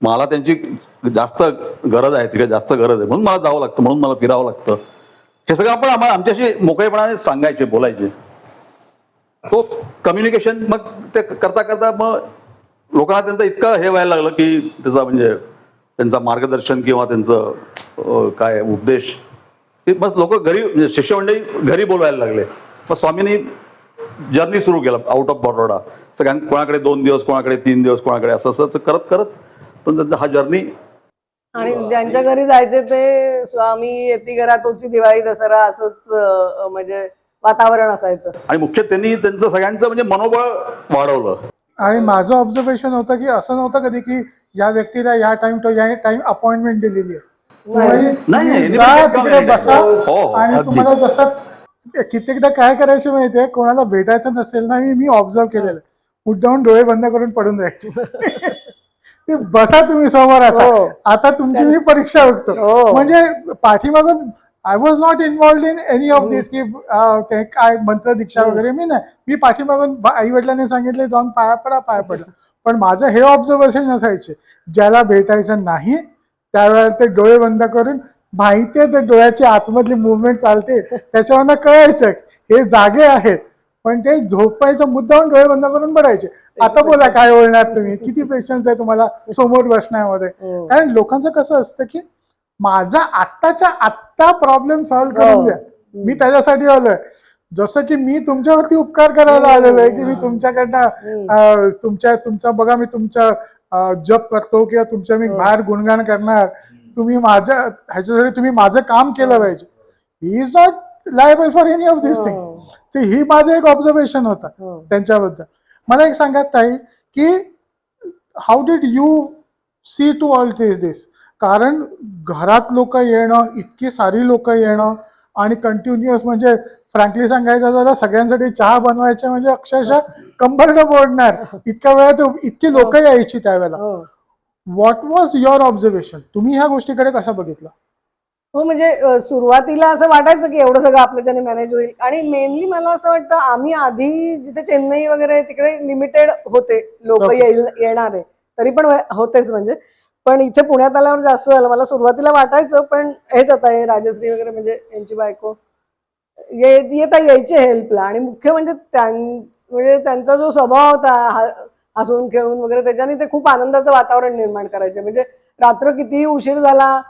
S2: मला त्यांची जास्त गरज आहे, तिकडे जास्त गरज आहे, म्हणून मला जावं लागतं, म्हणून मला फिरावं लागतं. हे सगळं आपण आम्हाला आमच्याशी मोकळेपणाने सांगायचे, बोलायचे. तो कम्युनिकेशन मग ते करता करता मग लोकांना त्यांचं इतकं हे व्हायला लागलं की त्याचा म्हणजे त्यांचा मार्गदर्शन किंवा त्यांचं काय उपदेश, ते मग लोक घरी म्हणजे शिष्यमंडळी घरी बोलवायला लागले. मग स्वामींनी जर्नी सुरू केला आउट ऑफ बरोडा. सगळ्यांना कोणाकडे 2 दिवस, कोणाकडे 3 दिवस, कोणाकडे असं असं करत करत पण त्यांचा हा जर्नी.
S3: आणि ज्यांच्या घरी जायचे ते स्वामी येती घरा तोची दिवाळी दसरा असंच म्हणजे वातावरण असायचं.
S2: आणि मुख्य त्यांनी त्यांचं सगळ्यांचं म्हणजे मनोबळ वाढवलं.
S1: आणि माझं ऑब्झर्वेशन होतं की असं नव्हतं कधी की या व्यक्तीला या टाइम टू या टाइम अपॉइंटमेंट दिलेली आहे.
S3: नाही.
S1: तुम्ही जा तिकडे बसा
S2: हो,
S1: आणि
S2: अगदी.
S1: तुम्हाला जसं कित्येकदा काय करायचं माहितीये, कोणाला भेटायचं नसेल ना, मी ऑब्झर्व केलेलं, मुद्दाहून डोळे बंद करून पडून राहायचे. ते बसा तुम्ही समोर,
S3: हो.
S1: आता तुमची मी परीक्षा बघतो.
S3: हो.
S1: म्हणजे पाठीमागून I was not involved in any of this की ते काय मंत्र दीक्षा वगैरे, मी नाही. मी पाठीमागून आई वडिलांनी सांगितले जाऊन पाया पडला. पण माझं हे ऑब्झर्वेशन असायचे, ज्याला भेटायचं नाही त्यावेळेला ते डोळे बंद करून, माहितीये ते डोळ्याची आतमधली मुवमेंट चालते, त्याच्यावरनं कळायचं हे जागे आहेत, पण ते झोपायचं मुद्दाहून डोळे बंद करून पडायचे. आता बोला काय बोलणार तुम्ही, किती पेशन्स आहे तुम्हाला समोर बसण्यामध्ये. कारण लोकांचं कसं असतं की माझा आत्ताच्या आत्ता प्रॉब्लेम सॉल्व्ह करून द्या, मी त्याच्यासाठी आलोय. जसं की मी तुमच्यावरती उपकार करायला आलेलो आहे की मी तुमच्याकडनं तुमचा बघा मी तुमच्या जप करतो किंवा तुमच्या मी बाहेर गुणगान करणार, तुम्ही माझ्या ह्याच्यासाठी तुम्ही माझं काम केलं पाहिजे. He is not liable for any of this things. तर ही माझं एक ऑब्झर्वेशन होता त्यांच्याबद्दल. मला एक सांगा ताई की how did you see to all this, कारण घरात लोक येणं, इतकी सारी लोक येणं आणि कंटिन्युअस, म्हणजे फ्रँकली सांगायचं झालं सगळ्यांसाठी चहा बनवायचे म्हणजे अक्षरशः कंबरनं मोडणार, इतक्या वेळात इतकी लोक यायची त्यावेळेला. व्हॉट वॉज युअर ऑब्झर्वेशन, तुम्ही ह्या गोष्टीकडे कशा बघितलं?
S3: हो, म्हणजे सुरुवातीला असं वाटायचं की एवढं सगळं आपल्याच्याने मॅनेज होईल. आणि मेनली मला असं वाटतं आम्ही आधी जिथे चेन्नई वगैरे तिकडे लिमिटेड होते लोक येणारे, तरी पण होतेच म्हणजे. पण इथे पुण्यात आल्यावर जास्त झालं. मला सुरुवातीला वाटायचं, पण हेच आता हे राजश्री वगैरे म्हणजे यांची बायको येता यायचे हेल्पला. आणि मुख्य म्हणजे त्यांचा जो स्वभाव होता हसून खेळून वगैरे, त्याच्याने ते खूप आनंदाचं वातावरण निर्माण करायचे. म्हणजे रात्र कितीही उशीर झाला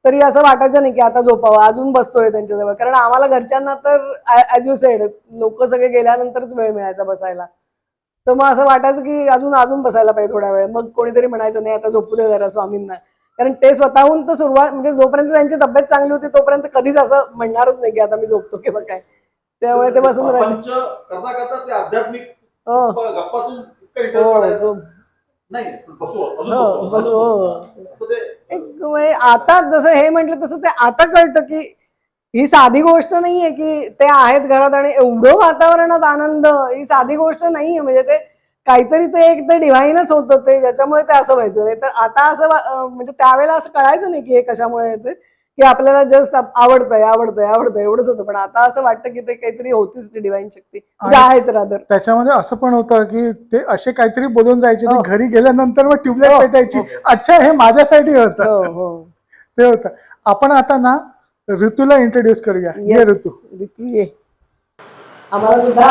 S3: तरी असं वाटायचं नाही की आता झोपावं, अजून बसतोय त्यांच्याजवळ. कारण आम्हाला घरच्यांना तर ऍज यू सेड लोक सगळे गेल्यानंतरच वेळ मिळायचा बसायला. तर मग असं वाटायचं की अजून बसायला पाहिजे थोडा वेळ. मग कोणीतरी म्हणायचं नाही आता झोपू दे जरा स्वामींना, कारण ते स्वतःहून तर सुरुवात म्हणजे जोपर्यंत त्यांची तब्येत चांगली होती तोपर्यंत कधीच असं म्हणणारच नाही की आता मी झोपतो किंवा काय. त्यामुळे ते बसून राहायचे. आता जसं हे म्हटलं तसं ते आता कळतं की ही साधी गोष्ट नाहीये की ते आहेत घरात आणि एवढं वातावरणात आनंद, ही साधी गोष्ट नाहीये. म्हणजे ते काहीतरी ते एक ते डिव्हाइनच होतं ते, ज्याच्यामुळे ते असं व्हायचं. नाही तर आता असं म्हणजे त्यावेळेला असं कळायचं नाही की हे कशामुळे येते, की आपल्याला जस्ट आवडतंय एवढंच होतं. पण आता असं वाटतं की ते काहीतरी होतीच ती डिव्हाइन शक्ती, म्हणजे आहेच रादर.
S1: त्याच्यामध्ये असं पण होतं की ते असे काहीतरी बोलून जायचे, ते घरी गेल्यानंतर मग ट्यूबलाईट पेटायची, अच्छा हे माझ्यासाठी होतं, ते होतं. आपण आता ना ऋतूला इंट्रोड्यूस करूया. ये ऋतू,
S3: ये. आम्हाला सुद्धा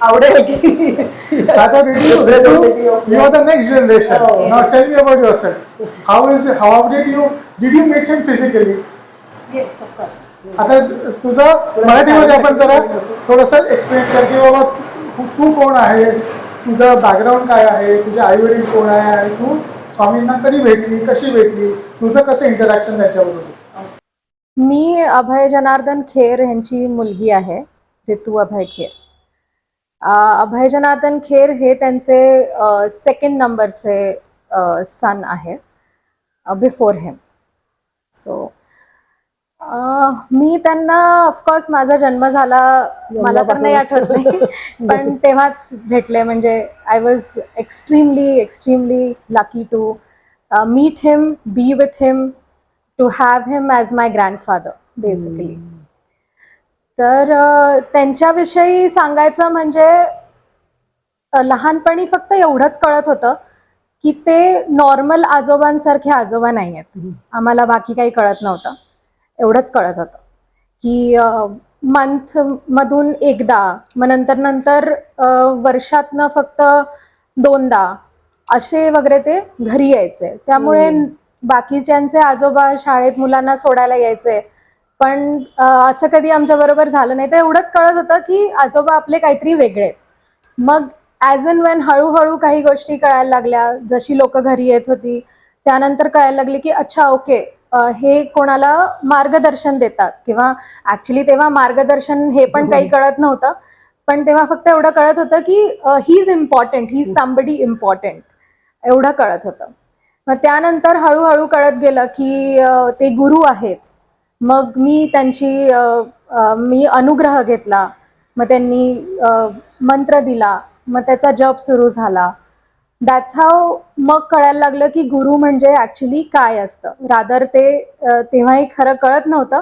S3: आवडेल की
S1: आता Ritu, you are the next generation. Now tell me about yourself. How did you meet him physically? आता तुझं मराठीमध्ये आपण जरा थोडंसं एक्सप्लेन कर की बाबा तू कोण आहेस, तुझं बॅकग्राऊंड काय आहे, तुझे आई वडील कोण आहे आणि तू स्वामींना कधी भेटली, कशी भेटली, तुझं कसं इंटरॅक्शन त्याच्याबरोबर?
S5: मी अभय जनार्दन खेर यांची मुलगी आहे, ऋतू अभय खेर. अभय जनार्दन खेर हे त्यांचे सेकंड नंबरचे सन आहेत बिफोर हिम. सो मी त्यांना ऑफकोर्स माझा जन्म झाला मला तर नाही आठवत नाही, पण तेव्हाच भेटले. म्हणजे I was extremely lucky to meet him, be with him, to have him as my grandfather basically. तर त्यांच्याविषयी सांगायचं म्हणजे लहानपणी फक्त एवढंच कळत होतं की ते नॉर्मल आजोबांसारखे आजोबा नाही आहेत. आम्हाला बाकी काही कळत नव्हतं, एवढंच कळत होतं की मंथ मधून एकदा, मग नंतर वर्षातनं फक्त 2दा असे वगैरे ते घरी यायचे. त्यामुळे बाकीच्यांचे आजोबा शाळेत मुलांना सोडायला यायचे, पण असं कधी आमच्या बरोबर झालं नाही. तर एवढंच कळत होतं की आजोबा आपले काहीतरी वेगळे आहेत. मग ॲज अँड वेन हळूहळू काही गोष्टी कळायला लागल्या, जशी लोक घरी येत होती त्यानंतर कळायला लागली की अच्छा ओके, हे कोणाला मार्गदर्शन देतात, किंवा ऍक्च्युली तेव्हा मार्गदर्शन हे पण काही कळत नव्हतं, पण तेव्हा फक्त एवढं कळत होतं की he is important, he is somebody important, एवढं कळत होतं. मग त्यानंतर हळूहळू कळत गेलं की ते गुरु आहेत. मग मी त्यांची मी अनुग्रह घेतला, मग त्यांनी मंत्र दिला, मग त्याचा जप सुरू झाला. दॅट्स हाऊ मग कळायला लागलं की गुरु म्हणजे ऍक्च्युली काय असतं. रादर ते तेव्हाही खरं कळत नव्हतं,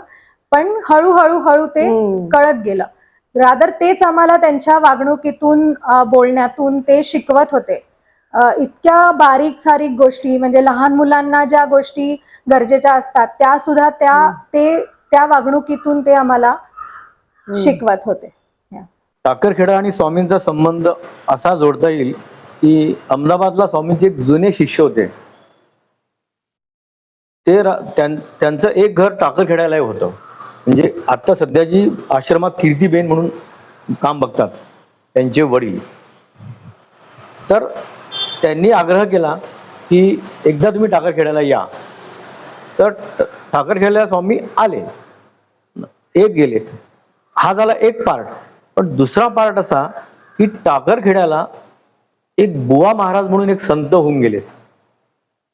S5: पण हळूहळू ते कळत गेलं. रादर तेच आम्हाला त्यांच्या वागणुकीतून बोलण्यातून ते शिकवत होते. इतक्या बारीक सारीक गोष्टी, म्हणजे लहान मुलांना ज्या गोष्टी गरजेच्या असतात त्या सुद्धा त्या वागणुकीतून ते आम्हाला शिकवत होते.
S4: टाकरखेडा आणि स्वामींचा संबंध असा जोडता येईल की अहमदाबादला स्वामींचे एक जुने शिष्य होते. त्यांचं एक घर टाकरखेड्याला होतं. म्हणजे आता सध्या जी आश्रमात कीर्तीबेन म्हणून काम बघतात त्यांचे वडील, तर त्यांनी आग्रह केला की एकदा तुम्ही टाकरखेड्याला या. तर टाकरखेड्याला स्वामी आले, एक गेले. हा झाला एक पार्ट. पण दुसरा पार्ट असा की टाकरखेड्याला एक बुवा महाराज म्हणून एक संत होऊन गेले,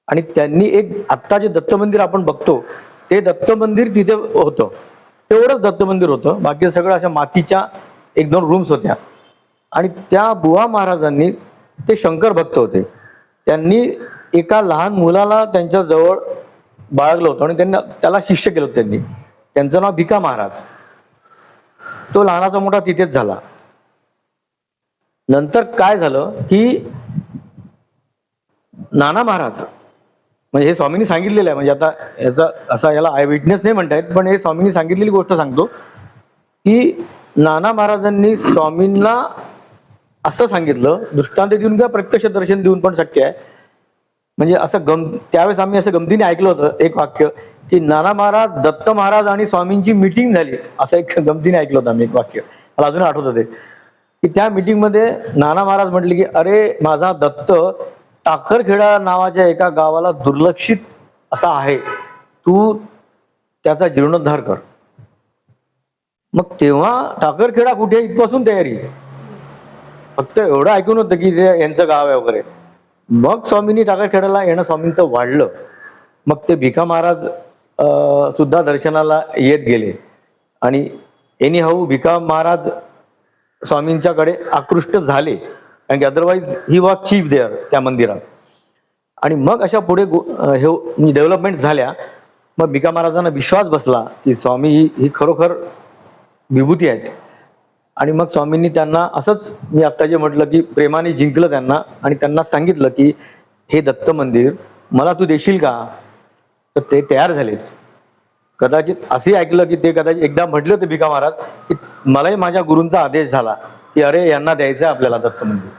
S4: आणि त्यांनी एक आत्ता जे दत्त मंदिर आपण बघतो ते दत्त मंदिर तिथे होतं. तेवढंच दत्त मंदिर होतं, बाकी सगळं अशा मातीच्या 1-2 रूम्स होत्या. आणि त्या बुवा महाराजांनी, ते शंकर भक्त होते, त्यांनी एका लहान मुलाला त्यांच्या जवळ बाळगलं होतं आणि त्याला शिष्य केलं होतं त्यांनी. त्यांचं नाव भिका महाराज. तो लहानाचा मोठा तिथेच झाला. नंतर काय झालं की नाना महाराज, म्हणजे हे स्वामींनी सांगितलेलं आहे, म्हणजे आता याला आय विटनेस नाही म्हणता येत, पण हे स्वामींनी सांगितलेली गोष्ट सांगतो की नाना महाराजांनी स्वामींना असं सांगितलं, दृष्टांत देऊन किंवा प्रत्यक्ष दर्शन देऊन पण शक्य आहे. म्हणजे असं त्यावेळेस आम्ही असं गमतीने ऐकलं होतं एक वाक्य की नाना महाराज, दत्त महाराज आणि स्वामींची मीटिंग झाली, असं एक गमतीने ऐकलं होतं आम्ही एक वाक्य. मला अजून आठवतं ते, की त्या मीटिंगमध्ये नाना महाराज म्हटले की अरे माझा दत्त टाकरखेडा नावाच्या एका गावाला दुर्लक्षित असा आहे, तू त्याचा जीर्णोद्धार कर. मग तेव्हा टाकरखेडा कुठे इथपासून तयारी, फक्त एवढं ऐकून होतं की ते यांचं गाव आहे वगैरे. मग स्वामींनी टाकरखेड्याला येणं स्वामींचं वाढलं. मग ते भिका महाराज सुद्धा दर्शनाला येत गेले, आणि एनी हाऊ भिका महाराज स्वामींच्याकडे आकृष्ट झाले, कारण की otherwise he was chief there त्या मंदिरात. आणि मग अशा पुढे हे डेव्हलपमेंट झाल्या. मग भिका महाराजांना विश्वास बसला की स्वामी ही खरोखर विभूती आहेत. आणि मग स्वामींनी त्यांना असंच, मी आत्ता जे म्हटलं की प्रेमाने जिंकलं त्यांना, आणि त्यांना सांगितलं की हे दत्त मंदिर मला तू देशील का. तर ते तयार झाले. कदाचित असे ऐकलं की ते कदाचित एकदा म्हटले होते भिका महाराज की मलाही माझ्या गुरूंचा आदेश झाला की अरे यांना द्यायचं आहे आपल्याला दत्त मंदिर.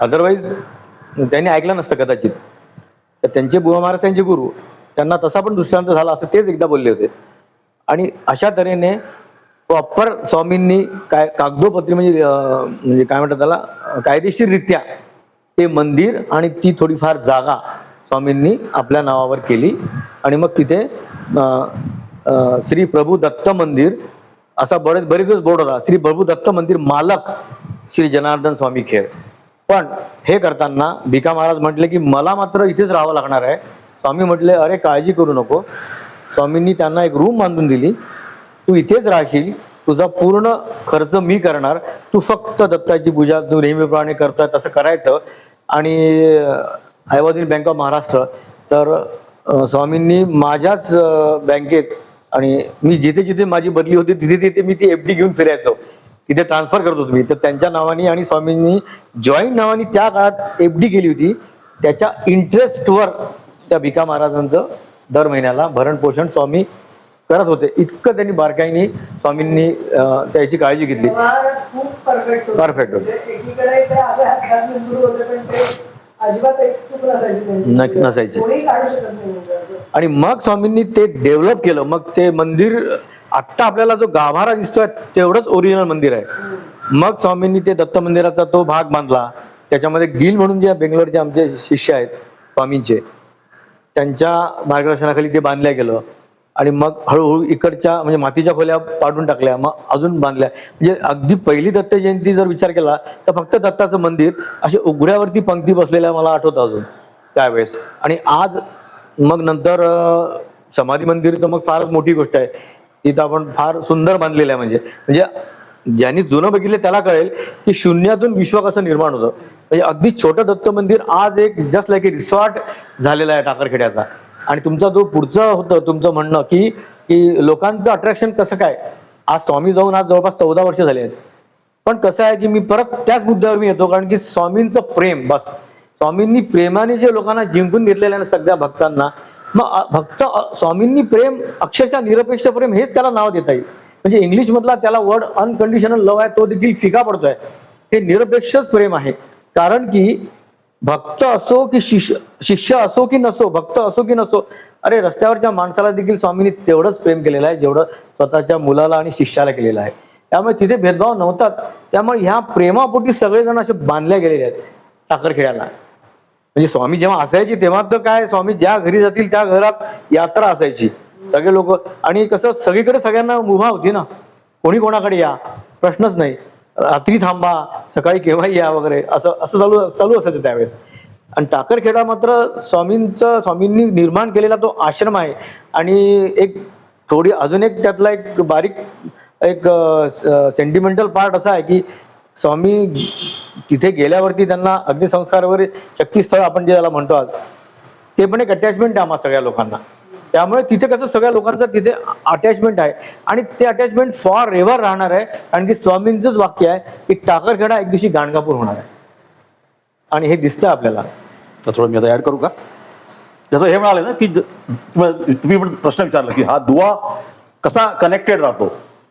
S4: अदरवाईज त्यांनी ऐकलं नसतं कदाचित. तर त्यांचे बुवा महाराज त्यांचे गुरु, त्यांना तसा पण दृष्टांत झाला असं तेच एकदा बोलले होते. आणि अशा तऱ्हेने प्रॉपर स्वामींनी कागदोपत्री म्हणजे काय म्हणतात त्याला, कायदेशीररित्या ते मंदिर आणि ती थोडीफार जागा स्वामींनी आपल्या नावावर केली. आणि मग तिथे श्री प्रभू दत्त मंदिर असा बरेच बोर्ड होता, श्री प्रभू दत्त मंदिर मालक श्री जनार्दन स्वामी खेर. पण हे करताना भिका महाराज म्हटले की मला मात्र इथेच राहावं लागणार आहे. स्वामी म्हटले अरे काळजी करू नको. स्वामींनी त्यांना एक रूम बांधून दिली, तू इथेच राहशील, तुझा पूर्ण खर्च मी करणार, तू फक्त दत्ताची पूजा तू नेहमीप्रमाणे करतोय तसं करायचं. आणि I was in bank of Maharashtra. तर स्वामींनी माझ्याच बँकेत, आणि मी जिथे जिथे माझी बदली होती तिथे तिथे मी ती FD घेऊन फिरायचो, तिथे ट्रान्सफर करत होतो मी. तर त्यांच्या नावाने आणि स्वामींनी जॉईंट नावाने त्या काळात FD केली होती त्याच्या इंटरेस्टवर त्या भिका महाराजांचं दर महिन्याला भरण पोषण स्वामी करत होते. इतकं त्यांनी बारकाईने स्वामींनी त्याची काळजी घेतली.
S3: खूप परफेक्ट
S4: Perfect होते.
S3: एकीकडे ते असे हात निंबूड होते पण ते अजिबात एक चूक नसायची त्यांची.
S4: नसायची.
S3: कोणी काढू शकत नाही म्हणजे असं.
S4: आणि मग स्वामींनी ते डेव्हलप केलं. मग ते मंदिर आत्ता आपल्याला जो गाभारा दिसतोय तेवढंच ओरिजिनल मंदिर आहे. मग स्वामींनी ते दत्त मंदिराचा तो भाग बांधला. त्याच्यामध्ये गिल म्हणून जे बेंगलोरचे आमचे शिष्य आहेत स्वामींचे, त्यांच्या मार्गदर्शनाखाली ते बांधल्या गेलं. आणि मग हळूहळू इकडच्या म्हणजे मातीच्या खोल्या पाडून टाकल्या, मग अजून बांधल्या. म्हणजे अगदी पहिली दत्त जयंती जर विचार केला तर फक्त दत्ताचं मंदिर असे उघड्यावरती पंक्ती बसलेल्या मला आठवतं अजून त्यावेळेस. आणि आज मग नंतर समाधी मंदिर तर मग फारच मोठी गोष्ट आहे. तिथं आपण फार सुंदर बांधलेलं आहे. म्हणजे ज्यांनी जुनं बघितलं त्याला कळेल की शून्यातून विश्व कसं निर्माण होतं. म्हणजे अगदी छोटं दत्त मंदिर आज एक जस्ट लाईक ए रिसॉर्ट झालेला आहे टाकरखेड्याचा. आणि तुमचा जो पुढचं होतं तुमचं म्हणणं की लोकांचं अट्रॅक्शन कसं काय, आज स्वामी जाऊन आज जवळपास 14 वर्ष झाले आहेत. पण कसं आहे की मी परत त्याच मुद्द्यावर मी येतो, कारण की स्वामींचं प्रेम, बस स्वामींनी प्रेमाने जे लोकांना जिंकून घेतलेलं आहे ना सगळ्या भक्तांना, मग भक्त स्वामींनी प्रेम अक्षरशः निरपेक्ष प्रेम हेच त्याला नाव देता येईल. म्हणजे इंग्लिश मधला त्याला वर्ड अनकंडिशनल लव्ह आहे तो देखील फिका पडतोय. हे निरपेक्षच प्रेम आहे. कारण की भक्त असो की शिष्य असो की नसो, भक्त असो की नसो, अरे रस्त्यावरच्या माणसाला देखील स्वामींनी तेवढंच प्रेम केलेलं आहे जेवढं स्वतःच्या मुलाला आणि शिष्याला केलेलं आहे. त्यामुळे तिथे भेदभाव नव्हताच. त्यामुळे ह्या प्रेमापोटी सगळेजण असे बांधले गेलेले आहेत टाकरखेड्याला. म्हणजे स्वामी जेव्हा असायची तेव्हा तर काय, स्वामी ज्या घरी जातील त्या घरात यात्रा असायची, सगळे लोक. आणि कसं सगळीकडे सगळ्यांना मुभा होती ना, कोणी कोणाकडे या प्रश्नच नाही, रात्री थांबा सकाळी केव्हाही या वगैरे असं असं चालू असायचं त्यावेळेस. आणि टाकरखेडा मात्र स्वामींनी निर्माण केलेला तो आश्रम आहे. आणि एक थोडी अजून एक त्यातला एक बारीक एक सेंटिमेंटल पार्ट असा आहे की स्वामी तिथे गेल्यावरती त्यांना अग्निसंस्कार वगैरे शक्तीस्थळ आपण जे त्याला म्हणतो आज, ते पण एक अटॅचमेंट आहे आम्हा सगळ्या लोकांना. त्यामुळे तिथे कसं सगळ्या लोकांचं तिथे अटॅचमेंट आहे. आणि ते अटॅचमेंट फॉर एव्हर राहणार आहे. कारण की स्वामींचंच वाक्य आहे की टाकरखेडा एक दिवशी गाणगापूर होणार आहे. आणि हे दिसतं आपल्याला.
S2: तर थोडं मी आता ऍड करू का? जसं हे म्हणाले ना की तुम्ही पण प्रश्न विचारला की हा दुवा कसा कनेक्टेड राहतो.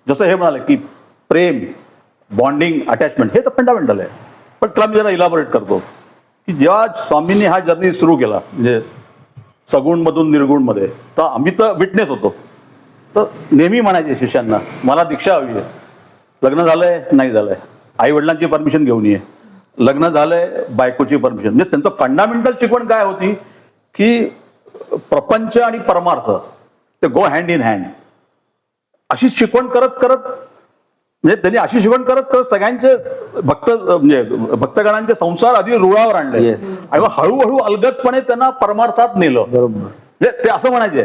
S2: जसं हे म्हणाले की प्रेम, बॉन्डिंग, अटॅचमेंट हे तर फंडामेंटल आहे. पण त्याला मी जरा इलॅबोरेट करतो की जेव्हा स्वामींनी हा जर्नी सुरू केला म्हणजे सगुणमधून निर्गुणमध्ये, तर आम्ही तर विटनेस होतो. तर नेहमी म्हणायचे शिष्यांना मला दीक्षा हवी आहे. लग्न झालंय नाही झालंय, आई वडिलांची परमिशन घेऊन ये. लग्न झालंय बायकोची परमिशन. म्हणजे त्यांचं फंडामेंटल शिकवण काय होती की प्रपंच आणि परमार्थ ते गो हँड इन हँड. अशी शिकवण करत करत म्हणजे त्यांनी अशी शिकवण करत सगळ्यांचे म्हणजे भक्तगणांचे संसार आधी रुळावर आणले. आणि मग हळूहळू अलगदपणे त्यांना परमार्थात नेलं.
S4: बरोबर.
S2: म्हणजे ते असं म्हणायचे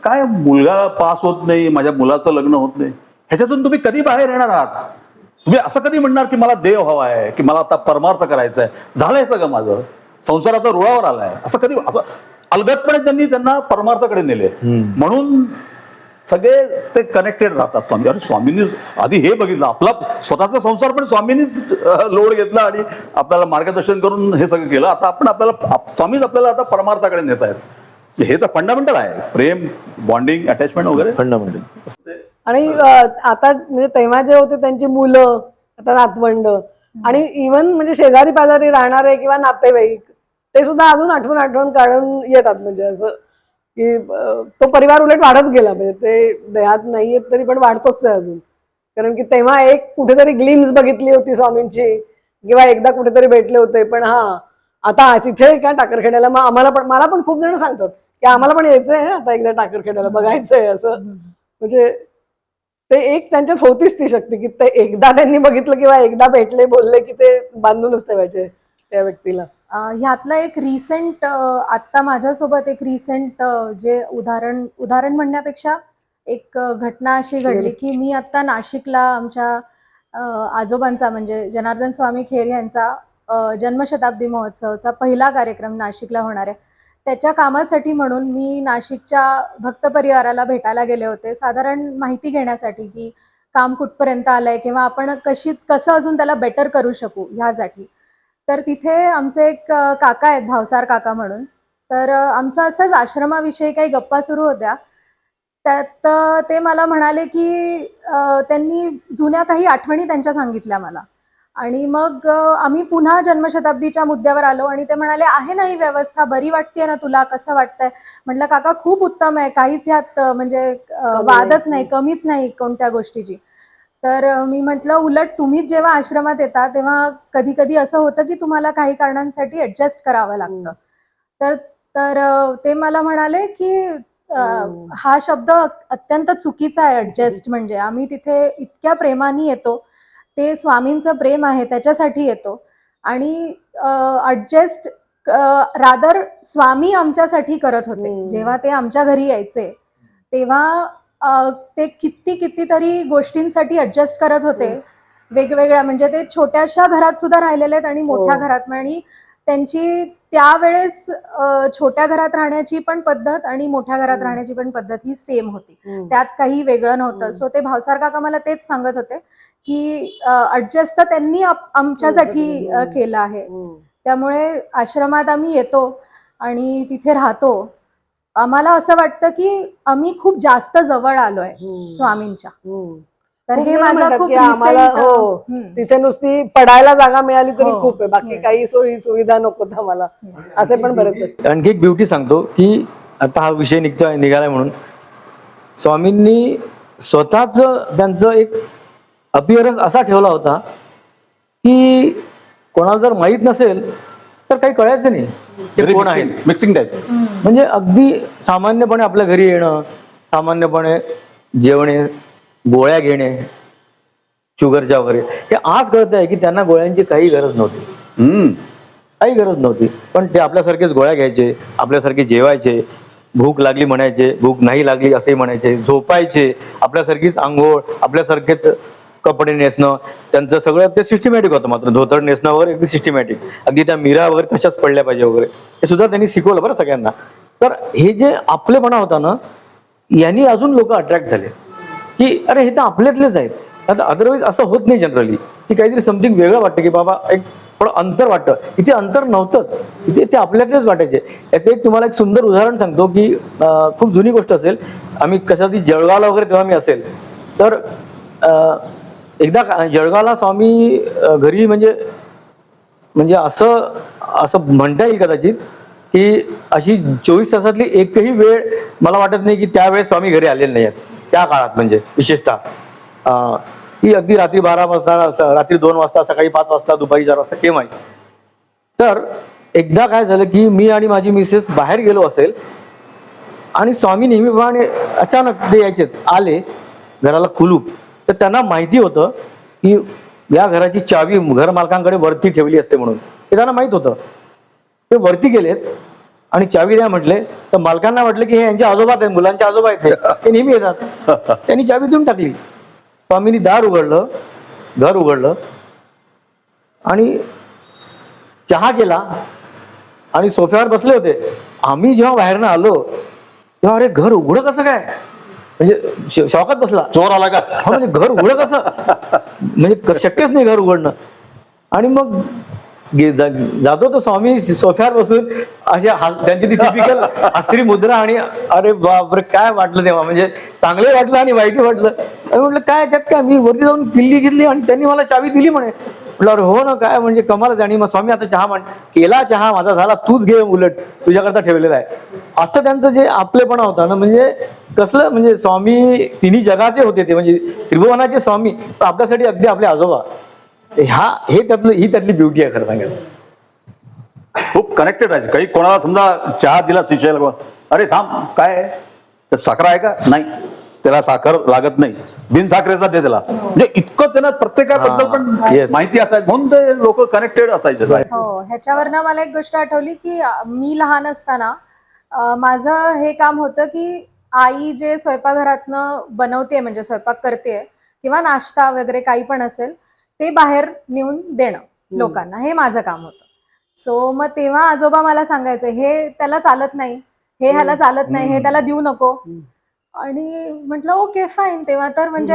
S2: काय मुलगा पास होत नाही, माझ्या मुलाचं लग्न होत नाही, ह्याच्यातून तुम्ही कधी बाहेर येणार आहात? तुम्ही असं कधी म्हणणार की मला देव हवा आहे, की मला आता परमार्थ करायचा आहे, झालंय सगळं माझं, संसाराचा रुळावर आलाय, असं कधी असं अलगदपणे त्यांना परमार्थाकडे नेले. म्हणून सगळे ते कनेक्टेड राहतात. स्वामी अरे स्वामींनी आधी हे बघितलं, आपला स्वतःचा संसार पण स्वामींनीच लोड घेतला आणि आपल्याला मार्गदर्शन करून हे सगळं केलं. आता आपण आपल्याला स्वामीच आपल्याला आता परमार्थाकडे नेत आहेत. हे तर फंडामेंटल आहे. प्रेम, बॉन्डिंग, अटॅचमेंट वगैरे
S4: फंडामेंटल.
S3: आणि आता म्हणजे तेव्हा जे होते त्यांची मुलं, आता नातवंड आणि इव्हन म्हणजे शेजारी पाजारी राहणारे किंवा नातेवाईक ते सुद्धा अजून आठवण काढून येतात. म्हणजे असं की तो परिवार उलट वाढत गेला. म्हणजे ते देहात नाहीयेत तरी पण वाढतोच आहे अजून. कारण की तेव्हा एक कुठेतरी ग्लिम्स बघितली होती स्वामींची किंवा एकदा कुठेतरी भेटले होते. पण आता तिथे काय टाकरखेड्याला मग मला पण खूप जण सांगतात की आम्हाला पण यायचंय आता एकदा टाकरखेड्याला बघायचंय असं. म्हणजे ते एक त्यांच्यात होतीच ती शक्ती की ते एकदा त्यांनी बघितलं किंवा एकदा भेटले बोलले की ते बांधूनच ठेवायचे त्या व्यक्तीला.
S5: ह्यातलं एक रिसेंट आत्ता माझ्यासोबत एक रिसेंट जे उदाहरण म्हणण्यापेक्षा एक घटना अशी घडली की मी आत्ता नाशिकला आमच्या आजोबांचा म्हणजे जनार्दन स्वामी खेर यांचा जन्मशताब्दी महोत्सवचा पहिला कार्यक्रम नाशिकला होणार आहे. त्याच्या कामासाठी म्हणून मी नाशिकच्या भक्त परिवाराला भेटायला गेले होते, साधारण माहिती घेण्यासाठी की काम कुठपर्यंत आलंय किंवा आपण कसं अजून त्याला बेटर करू शकू ह्यासाठी. तर तिथे आमचे एक काका आहेत, भावसार काका म्हणून. तर आमचं असंच आश्रमाविषयी काही गप्पा सुरू होत्या. त्यात ते मला म्हणाले की त्यांनी जुन्या काही आठवणी त्यांच्या सांगितल्या मला. आणि मग आम्ही पुन्हा जन्मशताब्दीच्या मुद्द्यावर आलो आणि ते म्हणाले, आहे ना ही व्यवस्था, बरी वाटतेय ना तुला, कसं वाटतंय? म्हटलं काका खूप उत्तम आहे, काहीच यात म्हणजे वादच नाही, कमीच नाही कोणत्या गोष्टीची. तर मी म्हटलं उलट तुम्हीच जेव्हा आश्रमात येता तेव्हा कधी कधी असं होतं की तुम्हाला काही कारणांसाठी ऍडजस्ट करावं लागतं. तर तर ते मला म्हणाले की हा शब्द अत्यंत चुकीचा आहे, ऍडजस्ट म्हणजे. आम्ही तिथे इतक्या प्रेमाने येतो, ते स्वामींचं प्रेम आहे त्याच्यासाठी येतो. आणि ऍडजस्ट रादर स्वामी आमच्यासाठी करत होते. जेव्हा ते आमच्या घरी यायचे तेव्हा ते कितीतरी गोष्टींसाठी ऍडजस्ट करत होते, वेगवेगळ्या. म्हणजे ते छोट्याशा घरात सुद्धा राहिलेले आहेत आणि मोठ्या घरात. आणि त्यांची त्यावेळेस छोट्या घरात राहण्याची पण पद्धत आणि मोठ्या घरात राहण्याची पण पद्धत ही सेम होती, त्यात काही वेगळं नव्हतं. सो ते भावसार काका मला तेच सांगत होते की ऍडजस्ट तर त्यांनी आमच्यासाठी केलं आहे. त्यामुळे आश्रमात आम्ही येतो आणि तिथे राहतो. आम्हाला असं वाटतं की आम्ही खूप जास्त जवळ आलोय स्वामींच्या. तर
S3: खूप
S5: हे
S3: जण
S5: माझा
S3: म्हणतात
S5: खूप
S3: की आम्हाला
S5: recent,
S3: तिथे नुसती पडायला जागा मिळाली तरी
S5: हो,
S3: खूप आहे, बाकी
S5: yes.
S3: काही सोयी सुविधा नकोत आम्हाला, असे पण बरेच आहेत.
S4: आणखी एक ब्युटी सांगतो की आता हा विषय निघालाय म्हणून स्वामींनी स्वतःच त्यांचं एक अपिअरन्स असा ठेवला होता की कोणाला जर माहीत नसेल तर काही कळायचं नाही ते कोण आहे.
S2: Mixing type.
S4: म्हणजे अगदी सामान्यपणे आपल्या घरी येणं, सामान्यपणे जेवणे, गोळ्या घेणे शुगरच्या वगैरे, हे आज कळत आहे की त्यांना गोळ्यांची काही गरज नव्हती, काही गरज नव्हती. पण ते आपल्यासारखेच गोळ्या घ्यायचे, आपल्यासारखे जेवायचे, भूक लागली म्हणायचे, भूक नाही लागली असेही म्हणायचे, झोपायचे, आपल्यासारखीच आंघोळ, आपल्यासारखेच कपडे नेसणं, त्यांचं सगळं ते सिस्टमॅटिक होतं. मात्र धोतर नेसणं वगैरे अगदी सिस्टमॅटिक, अगदी त्या मिरा वगैरे कशाच पडल्या पाहिजे वगैरे हे सुद्धा त्यांनी शिकवलं बरं सगळ्यांना. तर हे जे आपलेपणा होता ना, यांनी अजून लोक अट्रॅक्ट झाले की अरे हे तर आपल्यातलेच आहेत. आता अदरवाईज असं होत नाही जनरली, की काहीतरी समथिंग वेगळं वाटतं की बाबा एक थोडं अंतर वाटतं. इथे अंतर नव्हतंच, इथे ते आपल्यातलेच वाटायचे. याचं एक तुम्हाला एक सुंदर उदाहरण सांगतो की खूप जुनी गोष्ट असेल, आम्ही कशासाठी जळगावला वगैरे तेव्हा मी असेल तर एकदा जळगावला स्वामी घरी म्हणजे असं असं म्हणता येईल कदाचित की अशी 24 तासातली एकही वेळ मला वाटत नाही की त्यावेळेस स्वामी घरी आलेले नाही आहेत त्या काळात. म्हणजे विशेषतः ही अगदी रात्री 12 वाजता, रात्री 2 वाजता, सकाळी 5 वाजता, दुपारी 4 वाजता केव्हाही. तर एकदा काय झालं की मी आणि माझी मिसेस बाहेर गेलो असेल आणि स्वामी नेहमीप्रमाणे अचानक ते यायचेच, आले, घराला कुलूप. तर त्यांना माहिती होतं की या घराची चावी घर मालकांकडे वरती ठेवली असते म्हणून, हे त्यांना माहित होतं. ते वरती गेलेत आणि चावी द्या म्हटले तर मालकांना वाटलं की हे यांच्या आजोबा आहेत, मुलांच्या आजोबा आहेत, ते नेहमी येतात. त्यांनी चावी देऊन टाकली. स्वामींनी दार उघडलं, घर उघडलं आणि चहा केला आणि सोफ्यावर बसले होते. आम्ही जेव्हा बाहेरनं आलो तेव्हा अरे घर उघडं कसं काय, म्हणजे शॉकात बसला.
S2: चोर आला का?
S4: हा, म्हणजे घर उघडं कसं, म्हणजे शक्यच नाही घर उघडणं. आणि मग जातो तो स्वामी सोफ्यावर बसून अशा त्यांची ती टिपिकल हसरी मुद्रा. आणि अरे बापरे काय वाटलं तेव्हा, म्हणजे चांगलंही वाटलं आणि वाईटही वाटलं. आणि म्हटलं काय त्यात काय, मी वरती जाऊन किल्ली घेतली आणि त्यांनी मला चावी दिली म्हणे. म्हटलं अरे हो ना, काय म्हणजे कमालच. आणि मग स्वामी आता चहा केला, चहा माझा झाला, तूच घे, उलट तुझ्याकरता ठेवलेला आहे. असं त्यांचं जे आपलेपणा होता ना, म्हणजे कसलं, म्हणजे स्वामी तिन्ही जगाचे होते ते, म्हणजे त्रिभुवनाचे स्वामी, पण आपल्यासाठी अगदी आपले आजोबा. ही त्यातली ब्युटी आहे खरं सांगायचं.
S2: खूप कनेक्टेड राहायचे. काही कोणाला समजा चहा दिला शिष्याला, अरे थांब काय त्यात साखर आहे का, नाही त्याला साखर लागत नाही, बिन साखरेचा दे त्याला. म्हणजे इतकं त्यांना प्रत्येकाबद्दल पण
S4: Yes.
S2: माहिती असायची, म्हणून ते लोक कनेक्टेड असायचे.
S5: हो. ह्याच्यावरनं मला एक गोष्ट आठवली की मी लहान असताना माझं हे काम होतं की आई जे स्वयंपाकघरातनं बनवते, म्हणजे स्वयंपाक करते किंवा नाश्ता वगैरे काही पण असेल, ते बाहेर नेऊन देणं लोकांना, हे माझं काम होतं. सो मग तेव्हा आजोबा मला सांगायचे, हे त्याला चालत नाही, हे ह्याला चालत नाही, हे त्याला देऊ नको. आणि म्हटलं ओके फाईन. तेव्हा तर म्हणजे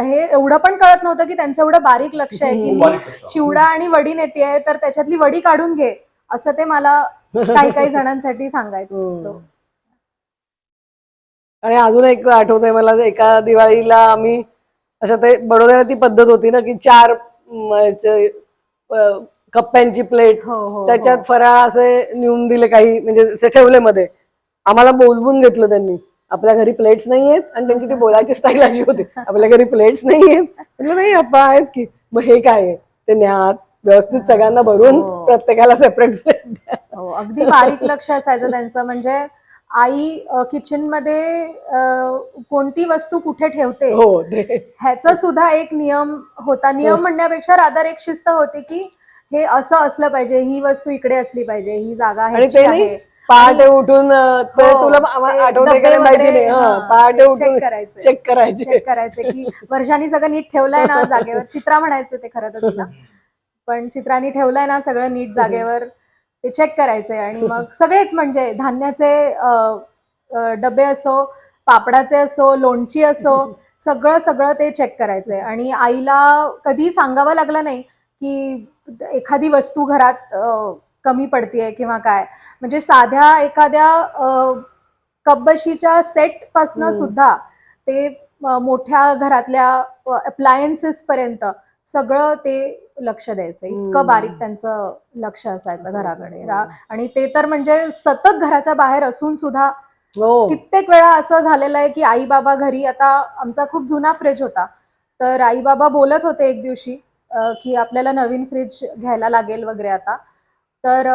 S5: हे एवढं पण कळत नव्हतं की त्यांचं एवढं बारीक लक्ष आहे की मी चिवडा आणि वडी नेते तर त्याच्यातली वडी काढून घे, असं ते मला काही काही जणांसाठी सांगायचं. So,
S3: आणि अजून एक आठवतंय मला, एका दिवाळीला आम्ही अशा ते बडोद्याला ती पद्धत होती ना की 4 कप्प्यांची प्लेट,
S5: हो, हो,
S3: त्याच्यात
S5: हो.
S3: फराळ असे नेऊन दिले काही, म्हणजे असे ठेवले मध्ये. आम्हाला बोलवून घेतलं त्यांनी, आपल्या घरी प्लेट्स नाहीयेत, आणि त्यांची ती बोलायची स्टाईल अशी होती, आपल्या घरी प्लेट्स नाहीयेत. म्हटलं नाही अप्पा आहेत की. मग हे काय आहे ते न्या, व्यवस्थित सगळ्यांना भरून
S5: हो.
S3: प्रत्येकाला सेपरेट प्लेट द्या.
S5: हो, अगदी बारीक लक्ष असायचं त्यांचं. म्हणजे आई किचन मध्ये कोणती वस्तू कुठे ठेवते
S3: हो ते
S5: ह्याचा सुद्धा एक नियम होता. नियम म्हणण्यापेक्षा रादर एक शिस्त होती की हे असं असलं पाहिजे, ही वस्तू इकडे असली पाहिजे, ही जागा
S3: आणि
S5: ह्याची
S3: ते
S5: आहे.
S3: नाही पहाटे उठून ते
S5: हो,
S3: तुला
S5: ते
S3: आठवतंय का
S5: डब्बे
S3: नाही माहिती
S5: वगैरे,
S3: नाही.
S5: हां,
S3: पहाटे
S5: ते
S3: उठून
S5: check करायचे.
S3: चेक करायचे.
S5: चेक करायचे की वर्षांनी सगळं नीट ठेवलंय ना जागेवर. चित्रा म्हणायचं ते खरं तर तिला, पण चित्राने ठेवलंय ना सगळं नीट जागेवर, ते चेक करायचे. आणि मग सगळेच म्हणजे धान्याचे डबे असो, पापडाचे असो, लोणची असो, सगळं सगळं ते चेक करायचे. आणि आईला कधी सांगावं लागलं नाही की एखादी वस्तू घरात कमी पडतीये किंवा काय. म्हणजे साध्या एखाद्या कपबशीच्या सेट पासनं सुद्धा ते मोठ्या घरातल्या अप्लायन्सेस पर्यंत सगळं ते लक्ष द्यायचं. इतकं बारीक त्यांचं लक्ष असायचं घराकडे. आणि ते तर म्हणजे सतत घराच्या बाहेर असून सुद्धा
S3: हो
S5: कित्येक वेळा असं झालेलं आहे की आई बाबा घरी, आता आमचा खूप जुना फ्रीज होता, तर आई बाबा बोलत होते एक दिवशी की आपल्याला नवीन फ्रीज घ्यायला लागेल वगैरे आता. तर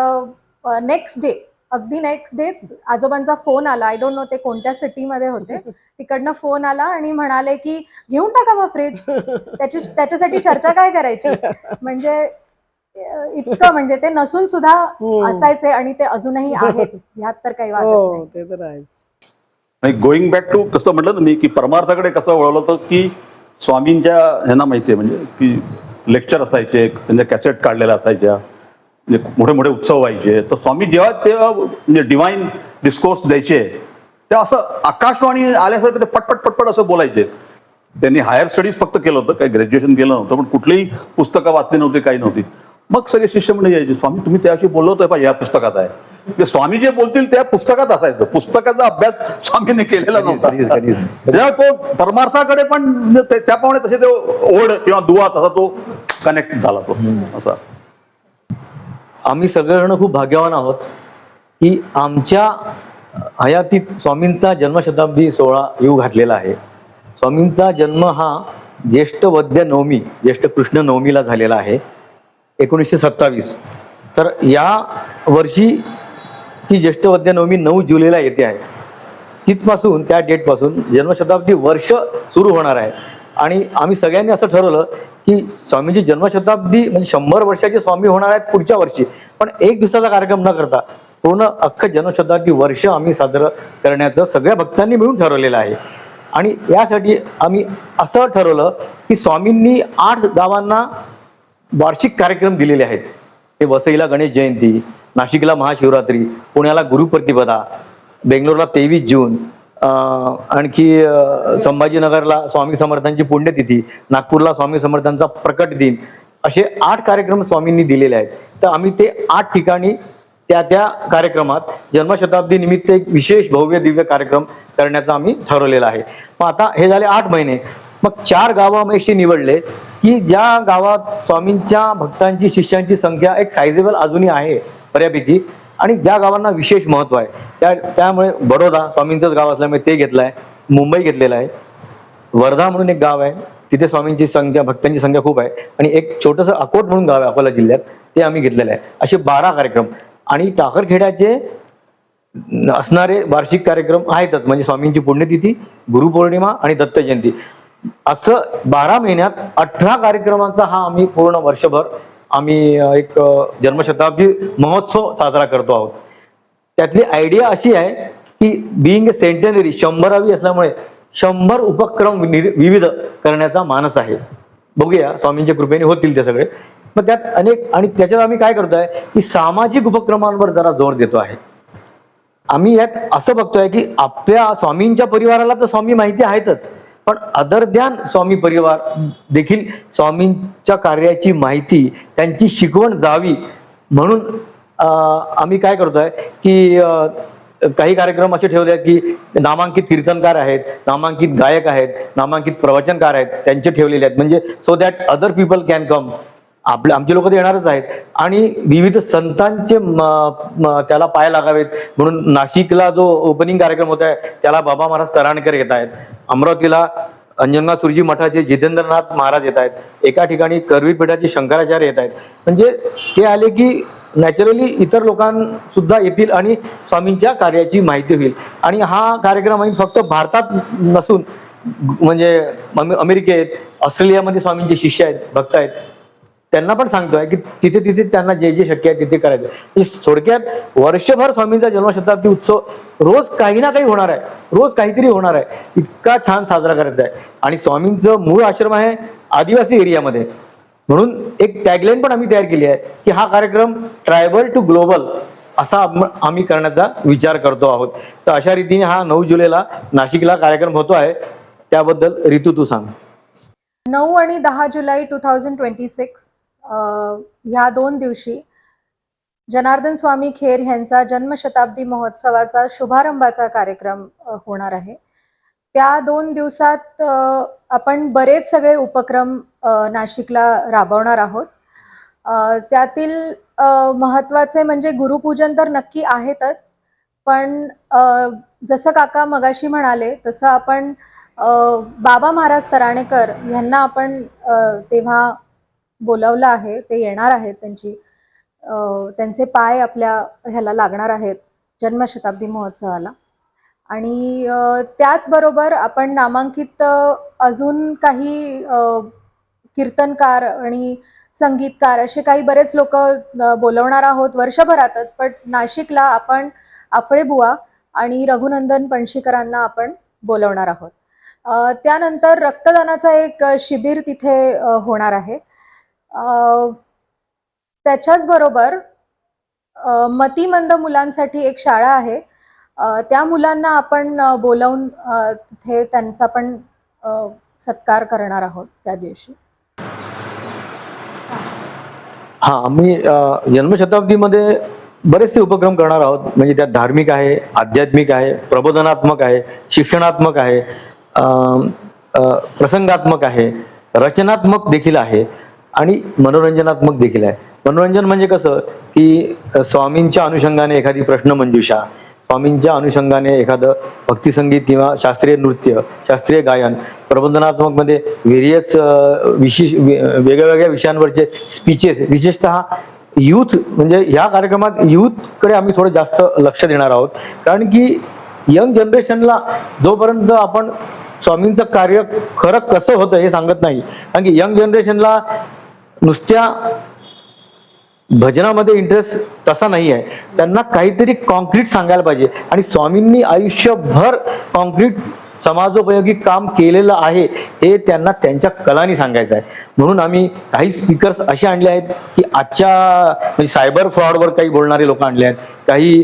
S5: नेक्स्ट डे, अगदी नेक्स्ट डेच आजोबांचा फोन आला. आय डोंट नो ते कोणत्या सिटीमध्ये होते, तिकडनं फोन आला आणि म्हणाले की घेऊन टाका मग फ्रीज, त्याच्यासाठी चर्चा काय करायची. म्हणजे इतकं म्हणजे ते नसून सुद्धा असायचे आणि ते अजूनही आहेत, ह्यात तर काही वादच
S3: हो
S5: नाही.
S3: ते तर आहेच.
S2: गोईंग बॅक टू कसं म्हटलं ना मी की परमार्थाकडे कसं वळवलं होतं की स्वामींच्या ह्यांना माहिती आहे म्हणजे की लेक्चर असायचे, त्यांच्या कॅसेट काढलेल्या असायच्या, म्हणजे मोठे मोठे उत्सव व्हायचे. तर स्वामी जेव्हा तेव्हा म्हणजे डिवाईन डिस्कोर्स द्यायचे तेव्हा असं आकाशवाणी आल्यासारखं ते पटपट पटपट असं बोलायचे. त्यांनी हायर स्टडीज फक्त केलं होतं, काही ग्रॅज्युएशन केलं नव्हतं, पण कुठलीही पुस्तकं वाचली नव्हती, काही नव्हती. मग सगळे शिष्य म्हणजे यायचे, स्वामी तुम्ही त्याशी बोललो होतं पाहिजे या पुस्तकात आहे. म्हणजे स्वामी जे बोलतील त्या पुस्तकात असायचं, पुस्तकाचा अभ्यास स्वामीने केलेला नव्हता. जेव्हा तो परमार्थाकडे पण म्हणजे त्याप्रमाणे तसे ते ओढ किंवा दुवा तसा तो कनेक्ट झाला तो असा.
S4: आम्ही सगळेजण खूप भाग्यवान आहोत की आमच्या हयातीत स्वामींचा जन्मशताब्दी सोहळा येऊ घातलेला आहे. स्वामींचा जन्म हा ज्येष्ठ वद्य नवमी, ज्येष्ठ कृष्ण नवमीला झालेला आहे 1927. तर या वर्षी ची ज्येष्ठ वद्य नवमी 9 जुलैला येते आहे. तिथपासून त्या डेटपासून जन्मशताब्दी वर्ष सुरू होणार आहे. आणि आम्ही सगळ्यांनी असं ठरवलं की स्वामींची जन्मशताब्दी म्हणजे 100 वर्षाचे स्वामी होणार आहेत पुढच्या वर्षी, पण एक दिवसाचा कार्यक्रम न करता पूर्ण अख्खं जन्मशताब्दी वर्ष आम्ही साजरं करण्याचं सगळ्या भक्तांनी मिळून ठरवलेलं आहे. आणि यासाठी आम्ही असं ठरवलं की स्वामींनी 8 गावांना वार्षिक कार्यक्रम दिलेले आहेत. ते वसईला गणेश जयंती, नाशिकला महाशिवरात्री, पुण्याला गुरुप्रतिपदा, बेंगलोरला 23 जून, आणखी संभाजीनगरला स्वामी समर्थांची पुण्यतिथी, नागपूरला स्वामी समर्थांचा प्रकट दिन, असे 8 कार्यक्रम स्वामींनी दिलेले आहेत. तर आम्ही ते 8 ठिकाणी त्या त्या कार्यक्रमात जन्मशताब्दी निमित्त एक विशेष भव्य दिव्य कार्यक्रम करण्याचं आम्ही ठरवलेलं आहे. मग आता हे झाले 8 महिने. मग 4 गावांमध्ये निवडले की ज्या गावात स्वामींच्या भक्तांची शिष्यांची संख्या एक सायझेबल अजूनही आहे बऱ्यापैकी, आणि ज्या गावांना विशेष महत्व आहे त्यामुळे बडोदा स्वामींचंच गाव असल्यामुळे ते घेतलं आहे. मुंबई घेतलेलं आहे. वर्धा म्हणून एक गाव आहे, तिथे स्वामींची संख्या, भक्तांची संख्या खूप आहे. आणि एक छोटंसं अकोट म्हणून गाव आहे अकोला जिल्ह्यात, ते आम्ही घेतलेलं आहे. असे 12 कार्यक्रम. आणि टाकरखेड्याचे असणारे वार्षिक कार्यक्रम आहेतच, म्हणजे स्वामींची पुण्यतिथी, गुरुपौर्णिमा आणि दत्त जयंती, असं 12 महिन्यात 18 कार्यक्रमांचा हा आम्ही पूर्ण वर्षभर आम्ही एक जन्मशताब्दी महोत्सव साजरा करतो आहोत. त्यातली आयडिया अशी आहे की बिईंग ए सेंटनरी, 100वी असल्यामुळे 100 उपक्रम विविध करण्याचा मानस आहे. बघूया स्वामींच्या कृपेने होतील ते सगळे. मग त्यात अनेक, आणि त्याच्यात आम्ही काय करतोय की सामाजिक उपक्रमांवर जरा जोर देतो आहे. आम्ही यात असं बघतोय की आपल्या स्वामींच्या परिवाराला तर स्वामी माहिती आहेतच, पण अदर दॅन स्वामी परिवार देखील स्वामींच्या कार्याची माहिती, त्यांची शिकवण जावी म्हणून आम्ही काय करतोय की काही कार्यक्रम असे ठेवले आहेत की नामांकित कीर्तनकार आहेत, नामांकित गायक आहेत, नामांकित प्रवचनकार आहेत, त्यांचे ठेवलेले आहेत, म्हणजे so that other people can come. आमचे लोक तर येणारच आहेत आणि विविध संतांचे त्याला पाय लागावेत म्हणून नाशिकला जो ओपनिंग कार्यक्रम होत आहे त्याला बाबा महाराज तराणकर येत आहेत, अमरावतीला अंजनगाव सुरजी मठाचे जितेंद्रनाथ महाराज येत आहेत, एका ठिकाणी करवीर पीठाचे शंकराचार्य येत आहेत. म्हणजे ते आले की नॅचरली इतर लोकांसुद्धा येतील आणि स्वामींच्या कार्याची माहिती होईल. आणि हा कार्यक्रम आम्ही फक्त भारतात नसून म्हणजे अमेरिकेत, ऑस्ट्रेलियामध्ये स्वामींचे शिष्य आहेत, भक्त आहेत, त्यांना पण सांगतोय की तिथे तिथे त्यांना जे जे शक्य आहे तिथे करायचं. म्हणजे थोडक्यात वर्षभर स्वामींचा जन्मशताब्दी उत्सव रोज काही ना काही होणार आहे, रोज काहीतरी होणार आहे, इतका छान साजरा करायचा आहे. आणि स्वामींचं मूळ आश्रम आहे आदिवासी एरियामध्ये, म्हणून एक टॅगलाईन पण आम्ही तयार केली आहे की हा कार्यक्रम ट्रायबल टू ग्लोबल असा आम्ही करण्याचा विचार करतो आहोत. तर अशा रीतीने हा 9 जुलैला नाशिकला कार्यक्रम होतो आहे. त्याबद्दल ऋतू तू सांग.
S5: 9 आणि 10 जुलै 2026 ह्या 2 दिवशी जनार्दन स्वामी खेर यांचा जन्मशताब्दी महोत्सवाचा शुभारंभाचा कार्यक्रम होणार आहे. त्या 2 दिवसात आपण बरेच सगळे उपक्रम नाशिकला राबवणार आहोत. त्यातील महत्त्वाचे म्हणजे गुरुपूजन तर नक्की आहेतच, पण जसं काका मगाशी म्हणाले तसं आपण बाबा महाराज तराणेकर यांना आपण तेव्हा बोलावलं आहे, ते येणार आहेत, त्यांचे पाय आपल्या ह्याला लागणार आहेत जन्मशताब्दी महोत्सवाला. आणि त्याचबरोबर आपण नामांकित अजून काही कीर्तनकार आणि संगीतकार असे काही बरेच लोक बोलवणार आहोत वर्षभरातच. पण नाशिकला आपण आफळे बुवा आणि रघुनंदन पणशीकरांना आपण बोलवणार आहोत. त्यानंतर रक्तदानाचा एक शिबिर तिथे होणार आहे. त्याच्याच बरोबर मतिमंद मुलांसाठी एक शाळा आहे, त्या मुलांना आपण बोलावून तिथे त्यांचा पण सत्कार करणार आहोत त्या दिवशी.
S4: हा, आम्ही जन्मशताब्दीमध्ये बरेचसे उपक्रम करणार आहोत. म्हणजे त्यात धार्मिक आहे, आध्यात्मिक आहे, प्रबोधनात्मक आहे, शिक्षणात्मक आहे, प्रसंगात्मक आहे, रचनात्मक देखील आहे आणि मनोरंजनात्मक देखील आहे. मनोरंजन म्हणजे कसं की स्वामींच्या अनुषंगाने एखादी प्रश्नमंजुषा, स्वामींच्या अनुषंगाने एखादं भक्तिसंगीत किंवा शास्त्रीय नृत्य, शास्त्रीय गायन, प्रबोधनात्मकमध्ये व्हेरियस वेगवेगळ्या विषयांवरचे स्पीचेस, विशेषतः यूथ, म्हणजे ह्या कार्यक्रमात यूथकडे आम्ही थोडं जास्त लक्ष देणार आहोत. कारण की यंग जनरेशनला जोपर्यंत आपण स्वामींचं कार्य खरं कसं होतं हे सांगत नाही, कारण की यंग जनरेशनला नुसत्या भजनामध्ये इंटरेस्ट तसा नाही आहे, त्यांना काहीतरी कॉन्क्रीट सांगायला पाहिजे. आणि स्वामींनी आयुष्यभर कॉन्क्रीट समाजोपयोगी काम केलेलं आहे हे त्यांना त्यांच्या कलानी सांगायचं आहे. म्हणून आम्ही काही स्पीकर्स असे आणले आहेत की आजच्या म्हणजे सायबर फ्रॉडवर काही बोलणारे लोक आणले आहेत, काही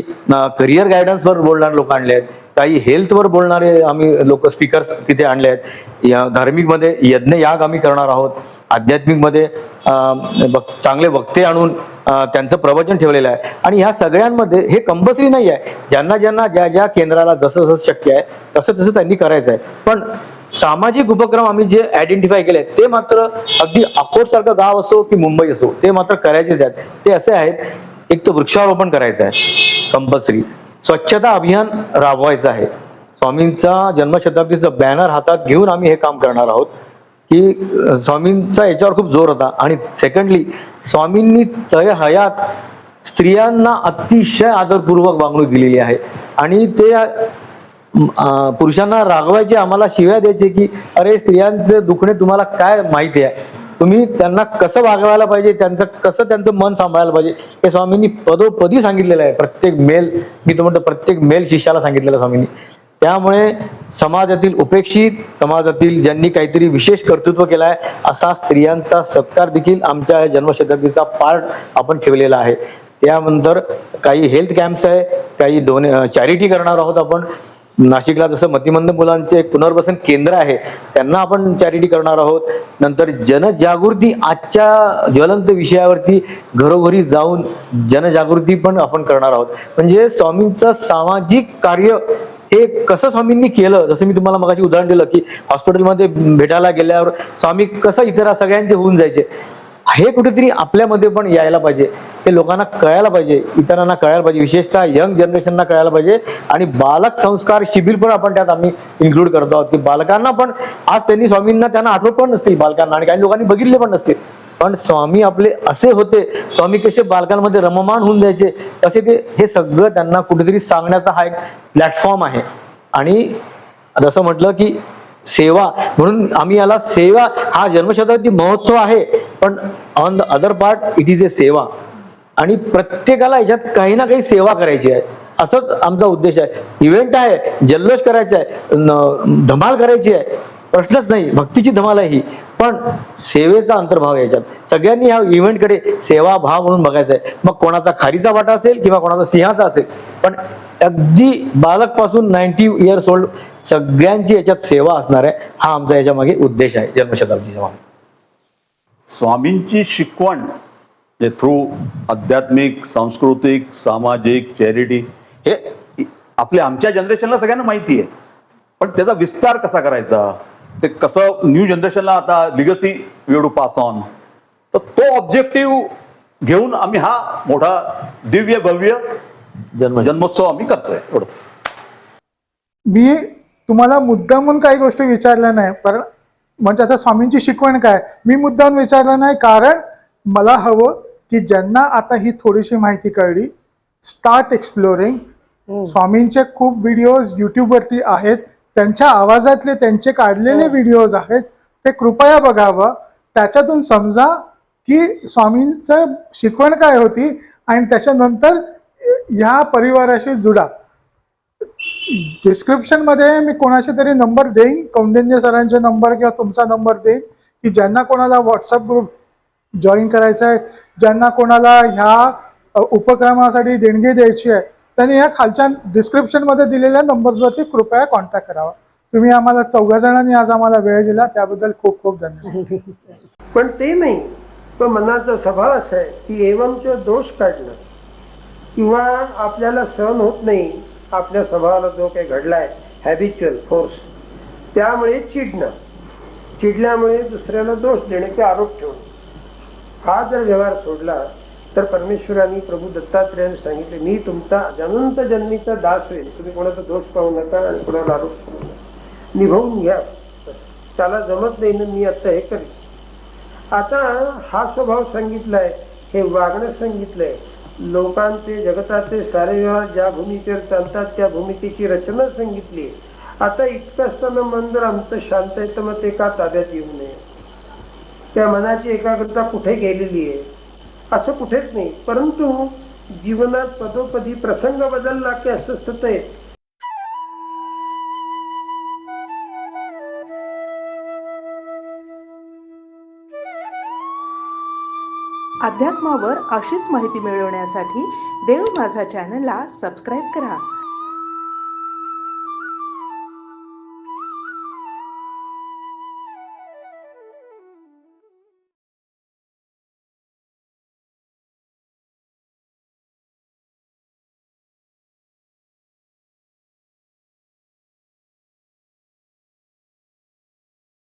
S4: करिअर गायडन्सवर बोलणारे लोक आणले आहेत, काही हेल्थवर बोलणारे आम्ही लोक स्पीकर्स तिथे आणले आहेत. या धार्मिकमध्ये यज्ञ याग आम्ही करणार आहोत, आध्यात्मिकमध्ये चांगले वक्ते आणून त्यांचं प्रवचन ठेवलेलं आहे. आणि ह्या सगळ्यांमध्ये हे कंपल्सरी नाही आहे, ज्यांना ज्यांना ज्या ज्या केंद्राला जसं जसं शक्य आहे तसं तसं त्यांनी करायचं आहे. पण सामाजिक उपक्रम आम्ही जे आयडेंटिफाय केले आहेत ते मात्र अगदी अकोटसारखं गाव असो की मुंबई असो ते मात्र करायचेच आहेत. ते असे आहेत, एक तर वृक्षारोपण करायचं आहे कंपल्सरी, स्वच्छता अभियान राबवायचं आहे, स्वामींचा जन्मशताब्दीचा बॅनर हातात घेऊन आम्ही हे काम करणार आहोत की स्वामींचा याच्यावर खूप जोर होता. आणि सेकंडली स्वामींनी तय हयात स्त्रियांना अतिशय आदरपूर्वक वागणूक दिलेली आहे आणि ते पुरुषांना रागवायचे, आम्हाला शिव्या द्यायचे की अरे स्त्रियांचे दुखणे तुम्हाला काय माहिती आहे, तुम्ही त्यांना कसं वागवायला पाहिजे, त्यांचं मन सांभाळायला पाहिजे हे स्वामींनी पदोपदी सांगितलेलं आहे. मी म्हणतो प्रत्येक मेल शिष्याला सांगितलेलं स्वामींनी. त्यामुळे समाजातील उपेक्षित, समाजातील ज्यांनी काहीतरी विशेष कर्तृत्व केलं आहे असा स्त्रियांचा सत्कार देखील आमच्या जन्मशताब्दीचा पार्ट आपण ठेवलेला आहे. त्यानंतर काही हेल्थ कॅम्प्स आहे, काही चॅरिटी करणार आहोत आपण. नाशिकला जसं मतिमंद मुलांचे एक पुनर्वसन केंद्र आहे, त्यांना आपण चॅरिटी करणार आहोत. नंतर जनजागृती, आजच्या ज्वलंत विषयावरती घरोघरी जाऊन जनजागृती पण आपण करणार आहोत. म्हणजे स्वामींचं सामाजिक कार्य हे कसं स्वामींनी केलं, जसं मी तुम्हाला मगाशी उदाहरण दिलं की हॉस्पिटलमध्ये भेटायला गेल्यावर स्वामी कसं इतर सगळ्यांचे होऊन जायचे, हे कुठेतरी आपल्यामध्ये पण यायला पाहिजे. हे लोकांना कळायला पाहिजे, इतरांना कळायला पाहिजे, विशेषतः यंग जनरेशनना कळायला पाहिजे. आणि बालक संस्कार शिबिर पण आपण त्यात आम्ही इन्क्लूड करतो आहोत की बालकांना पण, आज त्यांनी स्वामींना त्यांना आठवत पण नसतील बालकांना, आणि काही लोकांनी बघितले पण नसतील, पण स्वामी आपले असे होते, स्वामी कसे बालकांमध्ये रममाण होऊन जायचे, तसे ते हे सगळं त्यांना कुठेतरी सांगण्याचा हा एक प्लॅटफॉर्म आहे. आणि जसं म्हटलं की सेवा, म्हणून आम्ही याला सेवा, हा जन्मशताब्दी महोत्सव आहे, पण on the other part it is a सेवा. आणि प्रत्येकाला याच्यात काही ना काही सेवा करायची आहे, असंच आमचा उद्देश आहे. इव्हेंट आहे, जल्लोष करायचा आहे, धमाल करायची आहे, प्रश्नच नाही, भक्तीची धमाल आहे ही, पण सेवेचा अंतर्भाव याच्यात. सगळ्यांनी ह्या इव्हेंटकडे सेवा भाव म्हणून बघायचा आहे. मग कोणाचा खारीचा वाटा असेल किंवा कोणाचा सिंहाचा असेल, पण अगदी बालकपासून 90 इयर्स ओल्ड सगळ्यांची याच्यात सेवा असणार आहे. हा आमचा याच्या मागे उद्देश आहे जन्मशताब्दीच्या मागे.
S2: स्वामींची शिकवण जे थ्रू आध्यात्मिक, सांस्कृतिक, सामाजिक, चॅरिटी, हे आमच्या जनरेशनला सगळ्यांना माहिती आहे, पण त्याचा विस्तार कसा करायचा, ते कसं न्यू जनरेशनला आता legacy we to pass on, तर तो ऑब्जेक्टिव्ह घेऊन आम्ही हा मोठा दिव्य भव्य जन्मोत्सव आम्ही करतोय. एवढंच.
S1: मी तुम्हाला मुद्दामून काही गोष्टी विचारल्या नाही, पण म्हणजे आता स्वामींची शिकवण काय मी मुद्दाम विचारलं नाही, कारण मला हवं की ज्यांना आता ही थोडीशी माहिती कळली, स्टार्ट एक्सप्लोरिंग. स्वामींचे खूप व्हिडिओज युट्यूबवरती आहेत, त्यांच्या आवाजातले त्यांचे काढलेले व्हिडिओज आहेत, ते कृपया बघावं. त्याच्यातून समजा की स्वामींचं शिकवण काय होती, आणि त्याच्यानंतर ह्या परिवाराशी जुडा. डिस्क्रिप्शनमध्ये मी कोणाचे तरी नंबर देईन, कौंडिन्य सरांचे नंबर किंवा तुमचा नंबर देईन, की ज्यांना कोणाला व्हॉट्सअप ग्रुप जॉईन करायचा आहे, ज्यांना कोणाला ह्या उपक्रमासाठी देणगी द्यायची आहे, त्यांनी ह्या खालच्या डिस्क्रिप्शनमध्ये दिलेल्या नंबर्सवरती कृपया कॉन्टॅक्ट करावा. तुम्ही आम्हाला 4 जणांनी आज आम्हाला वेळ दिला, त्याबद्दल खूप खूप धन्यवाद.
S6: पण ते नाही, पण मनाचा स्वभाव असा आहे की एवंच दोष काढणं किंवा आपल्याला सहन होत नाही आपल्या स्वभावाला जो काही घडलाय हॅबिच्युअल फोर्स, त्यामुळे चिडणं, चिडल्यामुळे दुसऱ्याला दोष देणे किंवा आरोप ठेवणे, हा जर व्यवहार सोडला तर परमेश्वरांनी प्रभू दत्तात्रेयांनी सांगितले, मी तुमचा अनंत जन्मीचा दास होईल, तुम्ही कोणाचा दोष पाहू नका आणि कोणाला आरोप करू नका, निभावून घ्या. त्याला जमत नाही ना, मी आता हे करेन. आता हा स्वभाव सांगितलाय, हे वागणं सांगितलंय, लोकांचे जगताचे सारे व्यवहार ज्या भूमिकेवर चालतात त्या भूमिकेची रचना सांगितली. आता इतकं असताना मन जर आमचं शांत आहे तर मग ते का ताब्यात येऊ नये? त्या मनाची एकाग्रता कुठे गेलेली आहे? असं कुठेच नाही, परंतु जीवनात पदोपदी प्रसंग बदलला की अस्वस्थता येते.
S7: अध्यात्मावर अशीच माहिती मिळवण्यासाठी देव माझा चॅनलला सबस्क्राईब करा